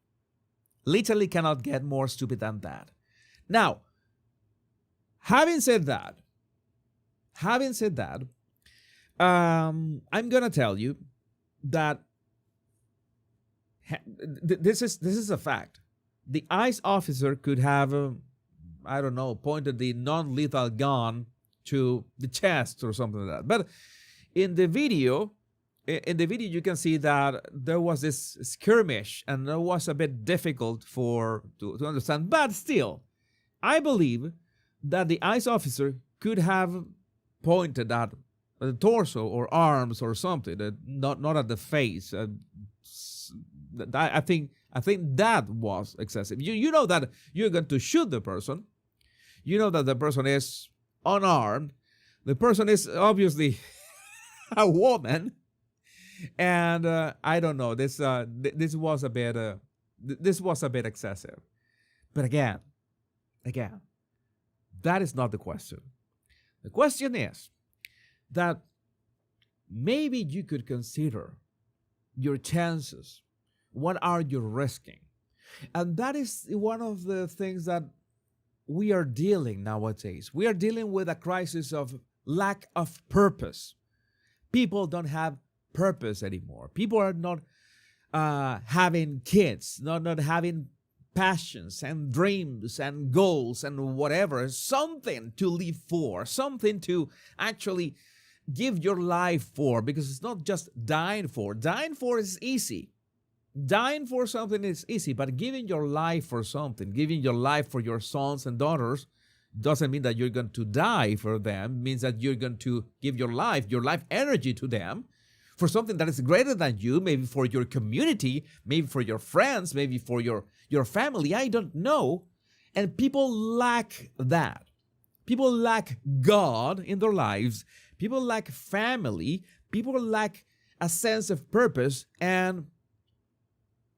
Speaker 1: Literally cannot get more stupid than that. Now, having said that, I'm gonna tell you that this is a fact. The ICE officer could have, I don't know, pointed the non-lethal gun to the chest or something like that. But in the video, you can see that there was this skirmish, and it was a bit difficult to understand. But still, I believe that the ICE officer could have pointed at the torso or arms or something, not at the face. I think that was excessive. You know that you're going to shoot the person. You know that the person is unarmed. The person is obviously a woman, and I don't know. This was a bit excessive. But again, that is not the question. The question is that maybe you could consider your chances. What are you risking? And that is one of the things that we are dealing nowadays. We are dealing with a crisis of lack of purpose. People don't have purpose anymore. People are not having kids, not having passions and dreams and goals and whatever, something to live for, something to actually give your life for, because it's not just dying for. Dying for is easy. Dying for something is easy, but giving your life for something, giving your life for your sons and daughters, doesn't mean that you're going to die for them. It means that you're going to give your life energy to them for something that is greater than you, maybe for your community, maybe for your friends, maybe for your family. I don't know. And people lack that. People lack God in their lives. People lack family. People lack a sense of purpose. And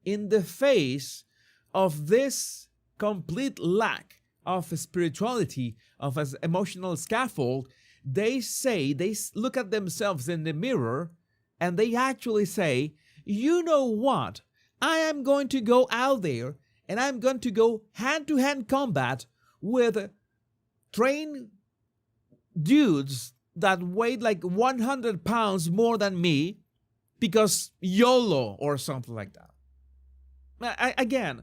Speaker 1: in the face of this complete lack of spirituality, of an emotional scaffold, they look at themselves in the mirror and they actually say, you know what? I am going to go out there and I'm going to go hand-to-hand combat with trained dudes that weighed like 100 pounds more than me, because YOLO or something like that. Again,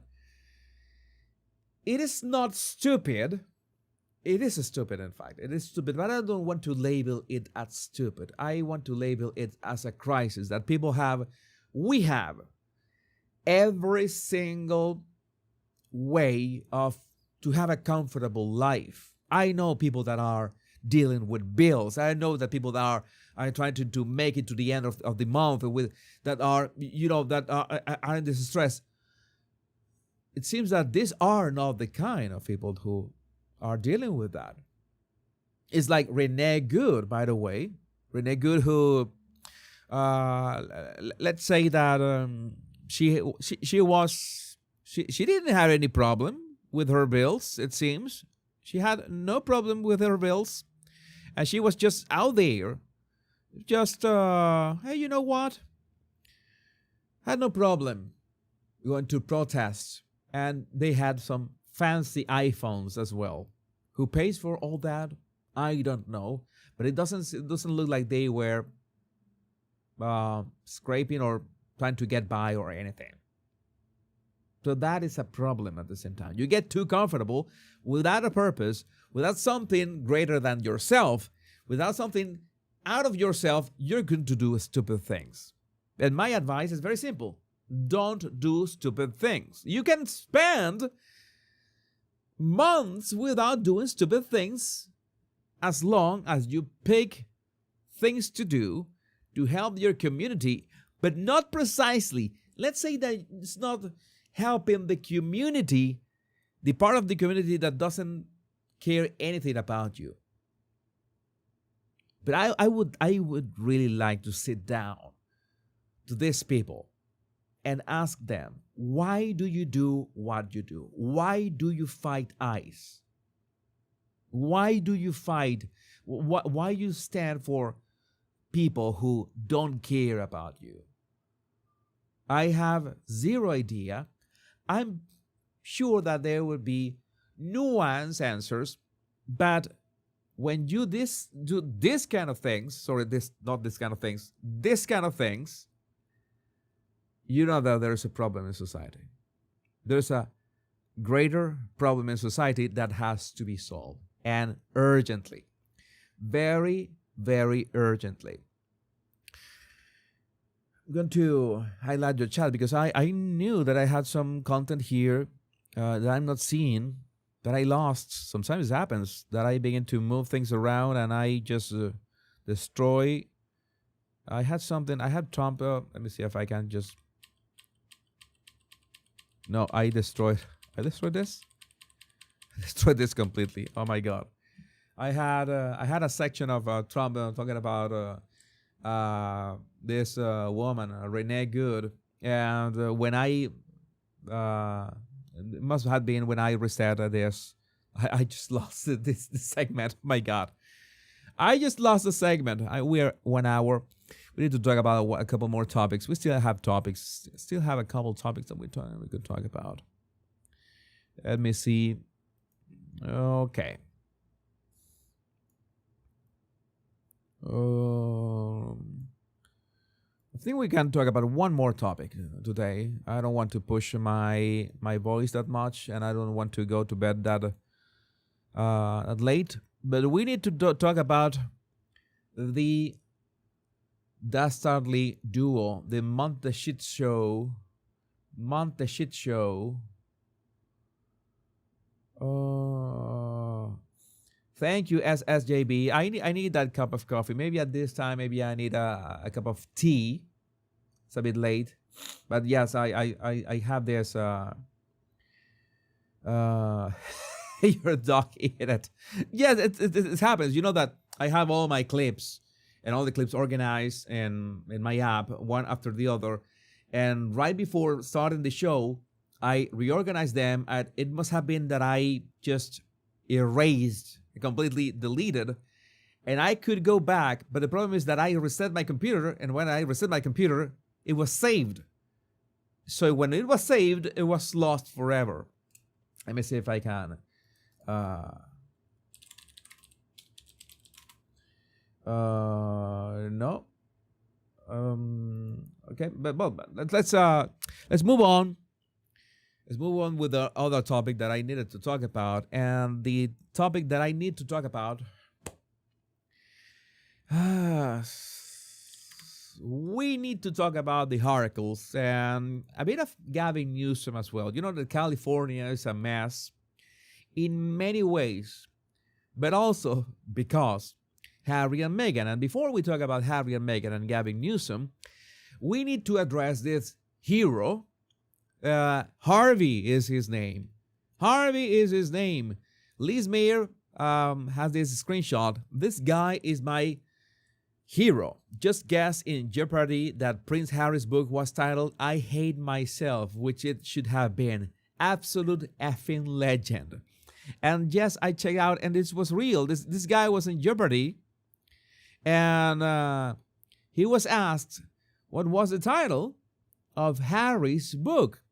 Speaker 1: it is not stupid. It is stupid, in fact. It is stupid, but I don't want to label it as stupid. I want to label it as a crisis that people have. We have every single way to have a comfortable life. I know people that are dealing with bills. I know that people that are trying to make it to the end of the month that are in this stress. It seems that these are not the kind of people who are dealing with that. It's like Renee Good, by the way. Renee Good, who, let's say that she didn't have any problem with her bills, it seems. She had no problem with her bills. And she was just out there. Just, hey, you know what? Had no problem going to protest. And they had some fancy iPhones as well. Who pays for all that? I don't know. But it doesn't look like they were scraping or trying to get by or anything. So that is a problem at the same time. You get too comfortable without a purpose, without something greater than yourself, without something out of yourself, you're going to do stupid things. And my advice is very simple. Don't do stupid things. You can spend months without doing stupid things as long as you pick things to do to help your community, but not precisely. Let's say that it's not helping the community, the part of the community that doesn't care anything about you. But I would really like to sit down to these people and ask them, why do you do what you do? Why do you fight ICE? Why do you fight? Why you stand for people who don't care about you? I have zero idea. I'm sure that there will be nuanced answers, but when you do this kind of things, this kind of things, you know that there's a problem in society. There's a greater problem in society that has to be solved, and urgently. Very, very urgently. I'm going to highlight your chat because I knew that I had some content here that I'm not seeing, that I lost. Sometimes it happens that I begin to move things around and I just destroy. I had Trump. Let me see if I can just. No, I destroyed this. I destroyed this completely. Oh my God. I had a section of Trump talking about this woman, Renee Good, and when it must have been when I restarted this, I just lost this segment. My God, I just lost the segment. We're 1 hour. We need to talk about a couple more topics. We still have topics. Still have a couple topics that we could talk about. Let me see. Okay. I think we can talk about one more topic today. I don't want to push my voice that much, and I don't want to go to bed that late. But we need to talk about the dastardly duo, the Monte Shit Show. Thank you, SSJB. I need that cup of coffee. Maybe at this time, maybe I need a cup of tea. It's a bit late, but yes, I have this. Your dog ate it. Yes, it happens. You know that I have all my clips and all the clips organized in my app, one after the other. And right before starting the show, I reorganized them. And it must have been that I just erased, completely deleted, and I could go back. But the problem is that I reset my computer, and when I reset my computer, it was saved. So when it was saved, it was lost forever. Let me see if I can. No. Okay, but let's move on. Let's move on with the other topic that I needed to talk about, and the topic that I need to talk about. We need to talk about the Harkles and a bit of Gavin Newsom as well. You know that California is a mess in many ways, but also because Harry and Meghan. And before we talk about Harry and Meghan and Gavin Newsom, we need to address this hero. Harvey is his name. Harvey is his name. Liz Mayer has this screenshot. This guy is my hero. Just guess in Jeopardy that Prince Harry's book was titled I Hate Myself, which it should have been. Absolute effing legend. And yes, I checked out, and this was real. This guy was in jeopardy, and he was asked what was the title of Harry's book.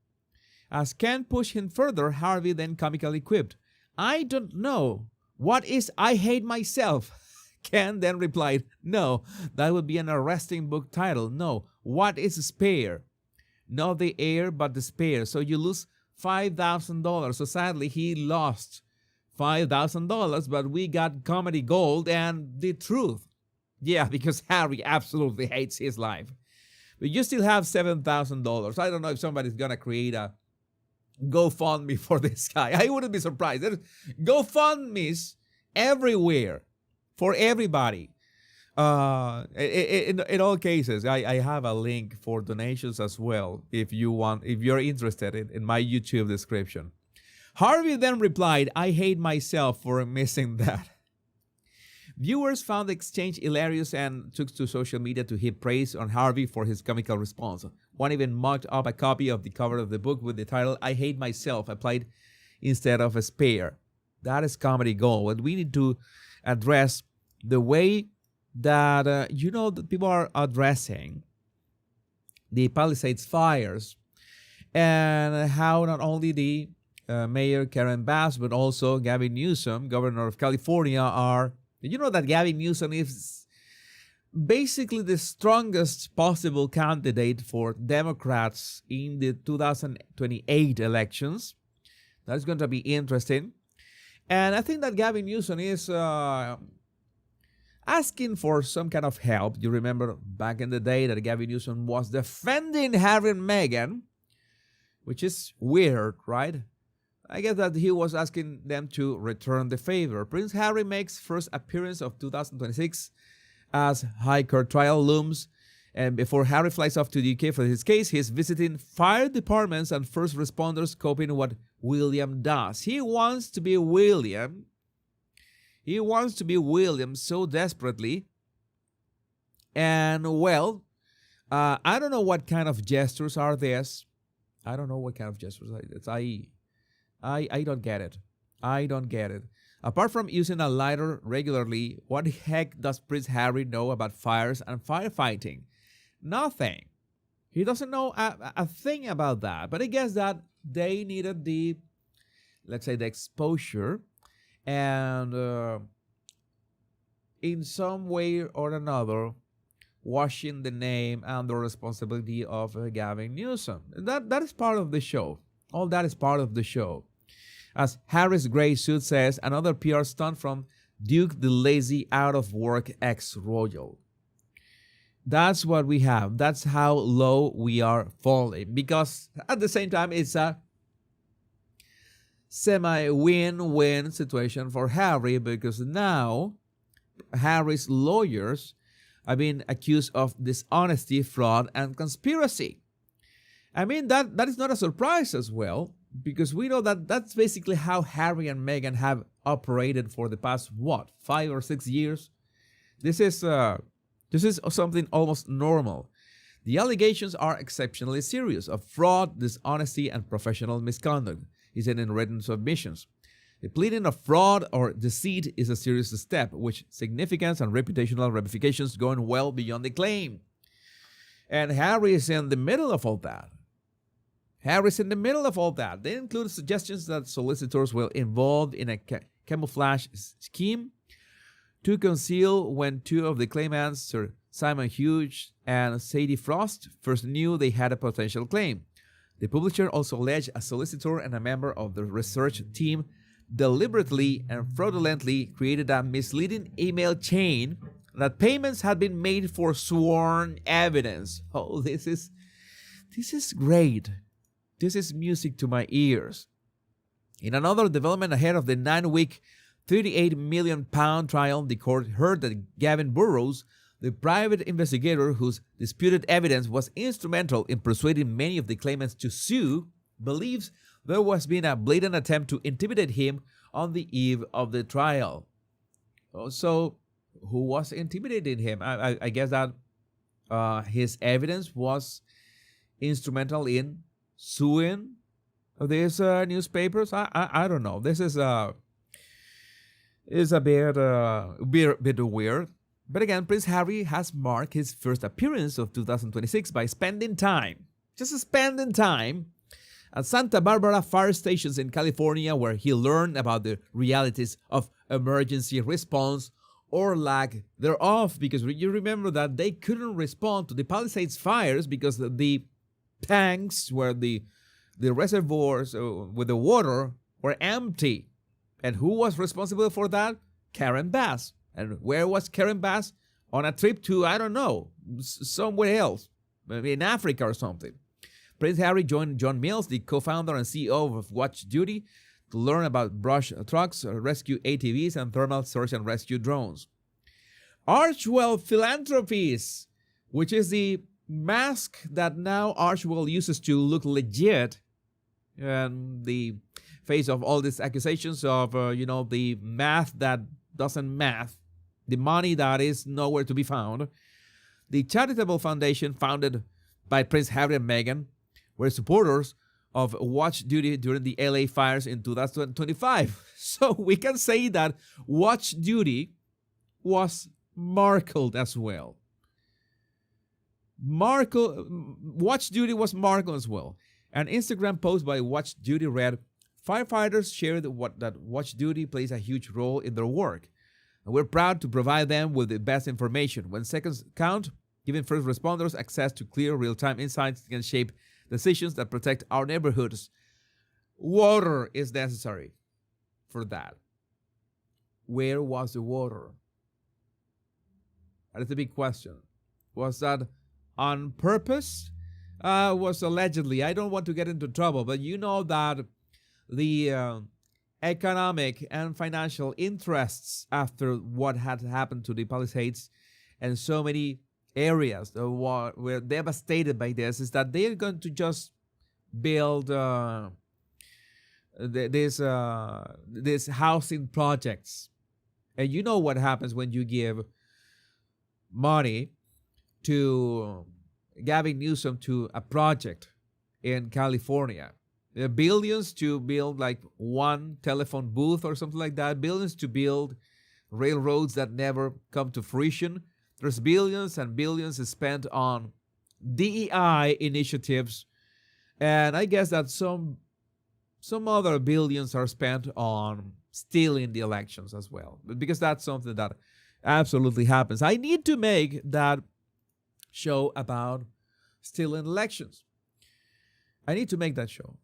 Speaker 1: As Ken pushed him further, Harvey then comically quipped, "I don't know. What is I Hate Myself?" Ken then replied, "No, that would be an arresting book title. No, what is spare? Not the heir, but the spare. So you lose $5,000. So sadly, he lost $5,000, but we got comedy gold and the truth. Yeah, because Harry absolutely hates his life. But you still have $7,000. I don't know if somebody's going to create a GoFundMe for this guy. I wouldn't be surprised. There's GoFundMes everywhere for everybody. In all cases, I have a link for donations as well if you're interested in my YouTube description. Harvey then replied, "I hate myself for missing that." Viewers found the exchange hilarious and took to social media to heap praise on Harvey for his comical response. One even mocked up a copy of the cover of the book with the title, "I Hate Myself," applied instead of a spare. That is comedy gold. And we need to address the way that, the people are addressing the Palisades fires, and how not only the Mayor Karen Bass, but also Gavin Newsom, Governor of California, are... Did you know that Gavin Newsom is basically the strongest possible candidate for Democrats in the 2028 elections? That's going to be interesting. And I think that Gavin Newsom is asking for some kind of help. You remember back in the day that Gavin Newsom was defending Harry and Meghan, which is weird, right? I guess that he was asking them to return the favor. Prince Harry makes first appearance of 2026 as High Court trial looms. And before Harry flies off to the UK for his case, he's visiting fire departments and first responders, copying what William does. He wants to be William. He wants to be William so desperately. And, well, I don't know what kind of gestures are this. I don't know what kind of gestures are this. I don't get it. I don't get it. Apart from using a lighter regularly, what the heck does Prince Harry know about fires and firefighting? Nothing. He doesn't know a thing about that. But I guess that they needed the, let's say, the exposure, and in some way or another, washing the name and the responsibility of Gavin Newsom. That is part of the show. All that is part of the show. As Harry's gray suit says, another PR stunt from Duke the lazy, out-of-work ex-royal. That's what we have. That's how low we are falling. Because at the same time, it's a semi-win-win situation for Harry, because now Harry's lawyers are being accused of dishonesty, fraud, and conspiracy. I mean, that is not a surprise as well, because we know that that's basically how Harry and Meghan have operated for the past, 5 or 6 years? This is something almost normal. The allegations are exceptionally serious of fraud, dishonesty, and professional misconduct, he said in written submissions. The pleading of fraud or deceit is a serious step, which significance and reputational ramifications going well beyond the claim. And Harry is in the middle of all that. They include suggestions that solicitors were involved in a camouflage scheme to conceal when two of the claimants, Sir Simon Hughes and Sadie Frost, first knew they had a potential claim. The publisher also alleged a solicitor and a member of the research team deliberately and fraudulently created a misleading email chain that payments had been made for sworn evidence. Oh, this is great. This is music to my ears. In another development ahead of the 9-week, £38 million trial, the court heard that Gavin Burrows, the private investigator whose disputed evidence was instrumental in persuading many of the claimants to sue, believes there was been a blatant attempt to intimidate him on the eve of the trial. So, who was intimidating him? I guess that his evidence was instrumental in suing these newspapers. I don't know. This is a bit weird. But again, Prince Harry has marked his first appearance of 2026 by spending time at Santa Barbara fire stations in California, where he learned about the realities of emergency response or lack thereof, because you remember that they couldn't respond to the Palisades fires because the tanks where the reservoirs with the water were empty. And who was responsible for that? Karen Bass. And where was Karen Bass? On a trip to, I don't know, somewhere else, maybe in Africa or something. Prince Harry joined John Mills, the co-founder and CEO of Watch Duty, to learn about brush trucks, rescue ATVs, and thermal search and rescue drones. Archwell Philanthropies, which is the mask that now Archwell uses to look legit in the face of all these accusations of, the math that doesn't math, the money that is nowhere to be found. The charitable foundation founded by Prince Harry and Meghan were supporters of Watch Duty during the LA fires in 2025. So we can say that Watch Duty was marked as well. Watch Duty was marked as well. An Instagram post by Watch Duty read, "Firefighters shared that Watch Duty plays a huge role in their work, and we're proud to provide them with the best information. When seconds count, giving first responders access to clear real-time insights can shape decisions that protect our neighborhoods. Water is necessary for that." Where was the water? That is the big question. Was that on purpose? Was allegedly. I don't want to get into trouble, but you know that the economic and financial interests after what had happened to the Palisades and so many areas were devastated by this is that they're going to just build this housing projects. And you know what happens when you give money to Gavin Newsom to a project in California. There are billions to build like one telephone booth or something like that, billions to build railroads that never come to fruition. There's billions and billions spent on DEI initiatives, and I guess that some other billions are spent on stealing the elections as well, because that's something that absolutely happens. I need to make that show about stealing elections. I need to make that show.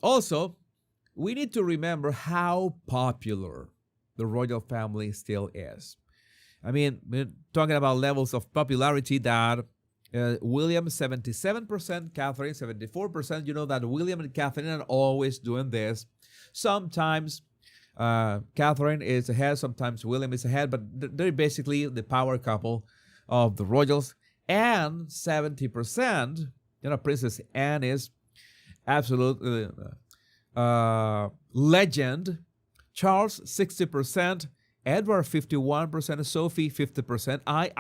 Speaker 1: Also, we need to remember how popular the royal family still is. I mean, we're talking about levels of popularity that William 77%, Catherine 74%. You know that William and Catherine are always doing this. Sometimes Catherine is ahead, sometimes William is ahead, but they're basically the power couple of the royals. And 70%, Princess Anne is absolute legend. Charles 60%, Edward 51%, Sophie 50%. I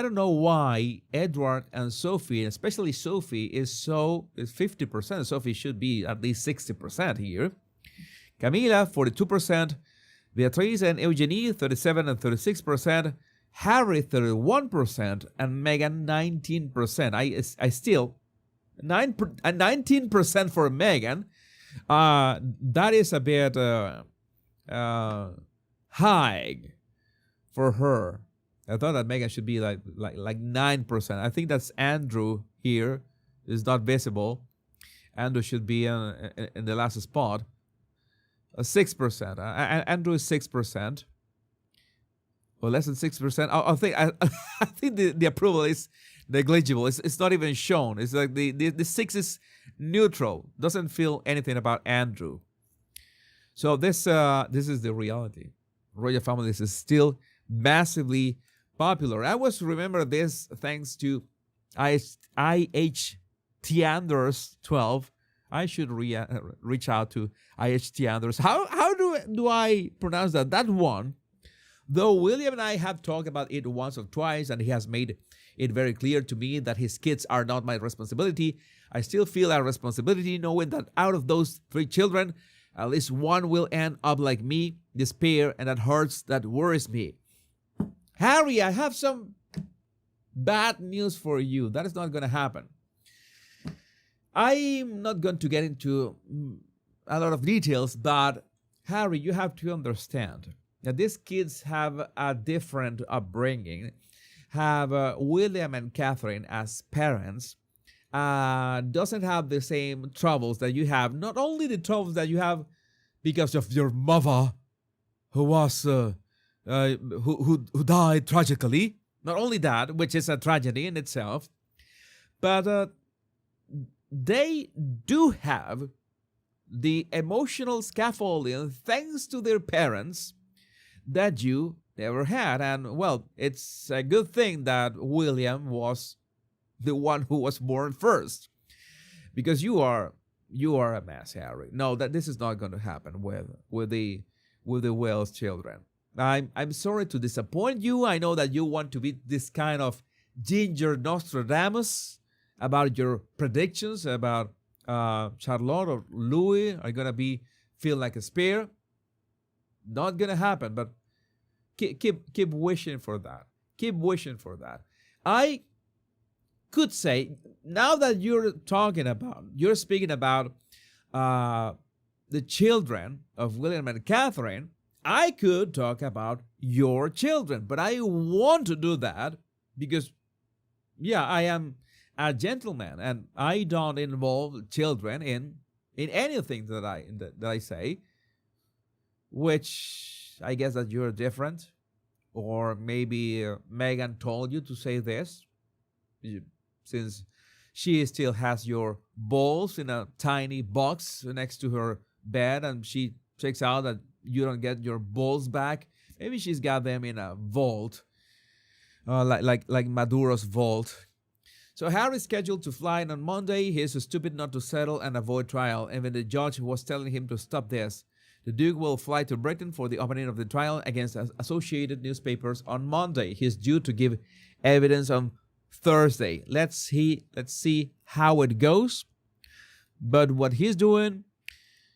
Speaker 1: don't know why Edward and Sophie, especially Sophie, is 50%. Sophie should be at least 60% here. Camila 42%, Beatrice and Eugenie 37% and 36%, Harry 31%, and Meghan 19%. I still 19% for Meghan. That is a bit high for her. I thought that Meghan should be like 9%. I think that's Andrew here is not visible. Andrew should be in the last spot. 6%. Andrew is 6%. Or less than 6%. I think the approval is negligible. It's not even shown. It's like the 6 is neutral. Doesn't feel anything about Andrew. So this is the reality. Royal family is still massively popular. I was remember this thanks to IH Tianders 12. I should reach out to IH Tianders. How do I pronounce that? That one. Though William and I have talked about it once or twice, and he has made it very clear to me that his kids are not my responsibility, I still feel a responsibility knowing that out of those 3 children, at least one will end up like me, despair, and that hurts, that worries me. Harry, I have some bad news for you. That is not going to happen. I'm not going to get into a lot of details, but Harry, you have to understand that these kids have a different upbringing, have William and Catherine as parents, doesn't have the same troubles that you have, not only the troubles that you have because of your mother who was who died tragically, not only that, which is a tragedy in itself, but they do have the emotional scaffolding thanks to their parents that you never had. And well, it's a good thing that William was the one who was born first, because you are a mess, Harry. No, that this is not going to happen with the Wells children. I'm sorry to disappoint you. I know that you want to be this kind of ginger Nostradamus about your predictions about Charlotte or Louis are gonna feel like a spear. Not gonna happen, but keep wishing for that. Keep wishing for that. I could say, now that you're speaking about the children of William and Catherine, I could talk about your children, but I want to do that because, yeah, I am a gentleman and I don't involve children in anything that I say, which I guess that you're different, or maybe Megan told you to say this, since she still has your balls in a tiny box next to her bed, and she checks out that you don't get your balls back. Maybe she's got them in a vault, like Maduro's vault. So Harry is scheduled to fly in on Monday. He is stupid not to settle and avoid trial. Even the judge was telling him to stop this. The Duke will fly to Britain for the opening of the trial against Associated Newspapers on Monday. He is due to give evidence on Thursday. Let's see how it goes. But what he's doing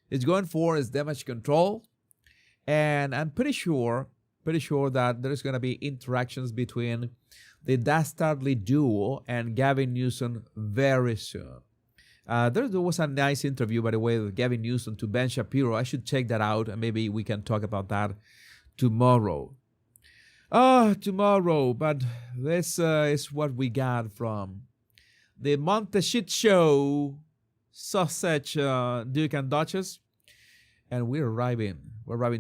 Speaker 1: is going for is damage control. And I'm pretty sure that there's going to be interactions between the dastardly duo and Gavin Newsom very soon. There was a nice interview, by the way, with Gavin Newsom to Ben Shapiro. I should check that out, and maybe we can talk about that tomorrow. Tomorrow, but this is what we got from the Monte Shit Show, Sausage Duke and Duchess, and we're arriving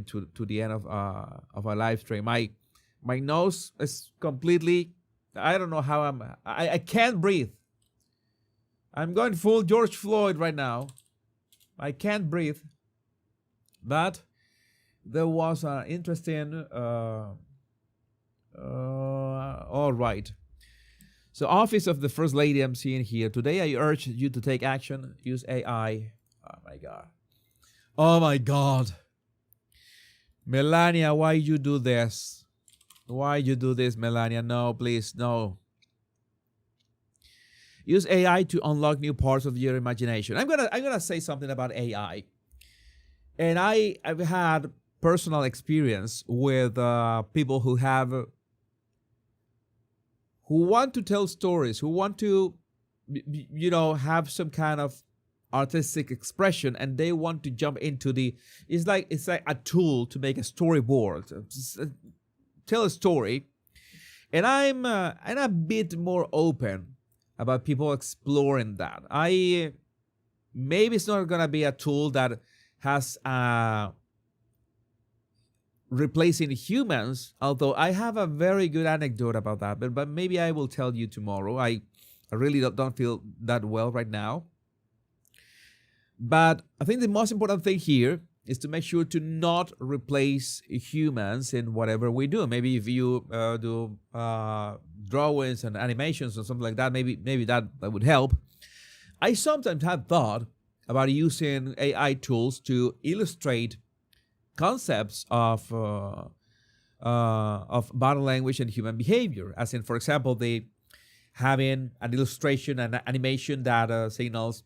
Speaker 1: to the end of our live stream. My nose is completely, I don't know how I can't breathe. I'm going full George Floyd right now. I can't breathe. But there was an interesting, all right. So Office of the First Lady, I'm seeing here. Today I urge you to take action. Use AI. Oh my God. Oh my God. Melania, why you do this? Why you do this, Melania? No, please, no. Use AI to unlock new parts of your imagination. I'm gonna say something about AI. And I've had personal experience with people who want to tell stories, who want to, have some kind of artistic expression, and they want to jump into it's like a tool to make a storyboard, tell a story. And I'm a bit more open about people exploring that. Maybe it's not gonna be a tool that has replacing humans, although I have a very good anecdote about that, but maybe I will tell you tomorrow. I really don't feel that well right now. But I think the most important thing here is to make sure to not replace humans in whatever we do. Maybe if you do drawings and animations or something like that, maybe that would help. I sometimes have thought about using AI tools to illustrate concepts of body language and human behavior. As in, for example, the having an illustration and animation that signals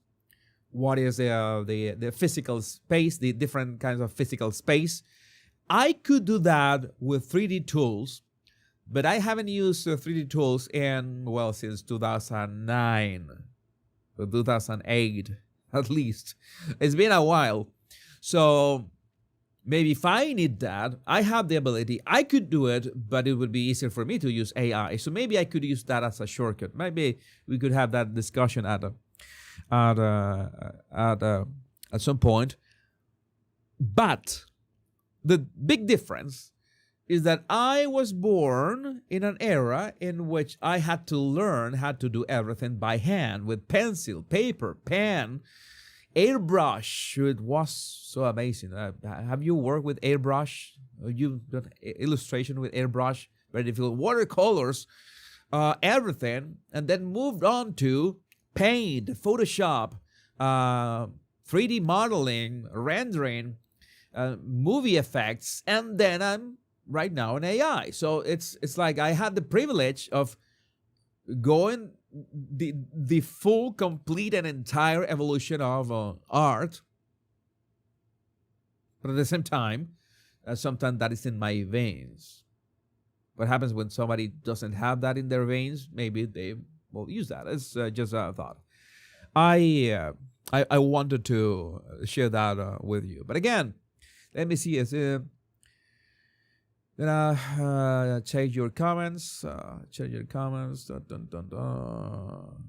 Speaker 1: what is the physical space, the different kinds of physical space. I could do that with 3D tools, but I haven't used 3D tools since 2009 or 2008 at least. It's been a while. So maybe if I need that, I have the ability, I could do it, but it would be easier for me to use AI. So maybe I could use that as a shortcut. Maybe we could have that discussion at some point. But the big difference is that I was born in an era in which I had to learn how to do everything by hand with pencil, paper, pen, airbrush. It was so amazing. Have you worked with airbrush? You've done illustration with airbrush, very difficult, watercolors, everything, and then moved on to paint, Photoshop, 3D modeling, rendering, movie effects, and then I'm right now in AI. So it's like I had the privilege of going the full, complete, and entire evolution of art, but at the same time, sometimes that is in my veins. What happens when somebody doesn't have that in their veins? Maybe they will use that. It's just a thought. I wanted to share that with you. But again, let me see. Check your comments. Check your comments. Dun, dun, dun, dun.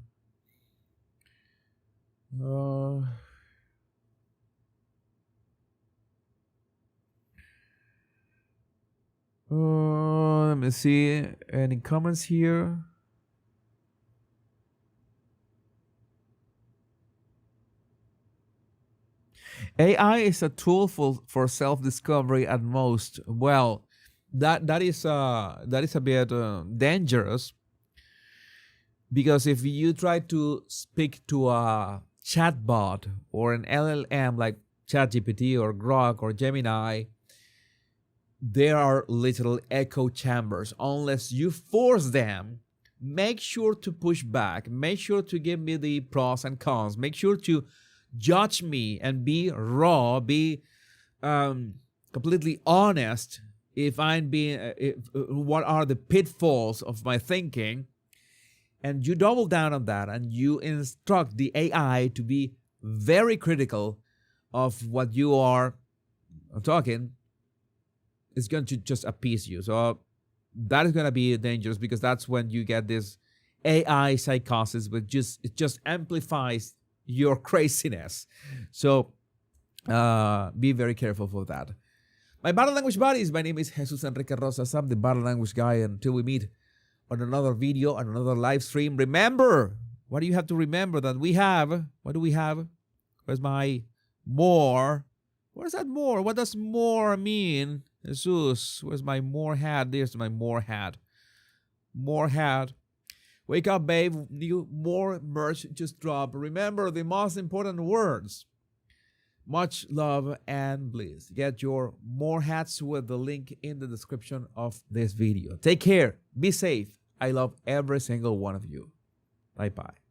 Speaker 1: Let me see. Any comments here? AI is a tool for self-discovery at most. Well, that is a bit dangerous, because if you try to speak to a chatbot or an LLM like ChatGPT or Grok or Gemini, there are literal echo chambers. Unless you force them, make sure to push back, make sure to give me the pros and cons, make sure to judge me and be raw, be completely honest. If I'm being, what are the pitfalls of my thinking, and you double down on that, and you instruct the AI to be very critical of what you are talking, it's going to just appease you. So that is going to be dangerous, because that's when you get this AI psychosis, which it just amplifies your craziness. So be very careful for that. My body language buddies, my name is Jesus Enrique Rosas. I'm the body language guy. Until we meet on another video, on another live stream, remember, what do you have to remember that we have? What do we have? Where's my MOAR? What is that MOAR? What does MOAR mean? Jesus, where's my MOAR hat? There's my MOAR hat. MOAR hat. Wake up, babe. New MOAR merch just dropped. Remember the most important words. Much love and bliss. Get your MOAR hats with the link in the description of this video. Take care. Be safe. I love every single one of you. Bye-bye.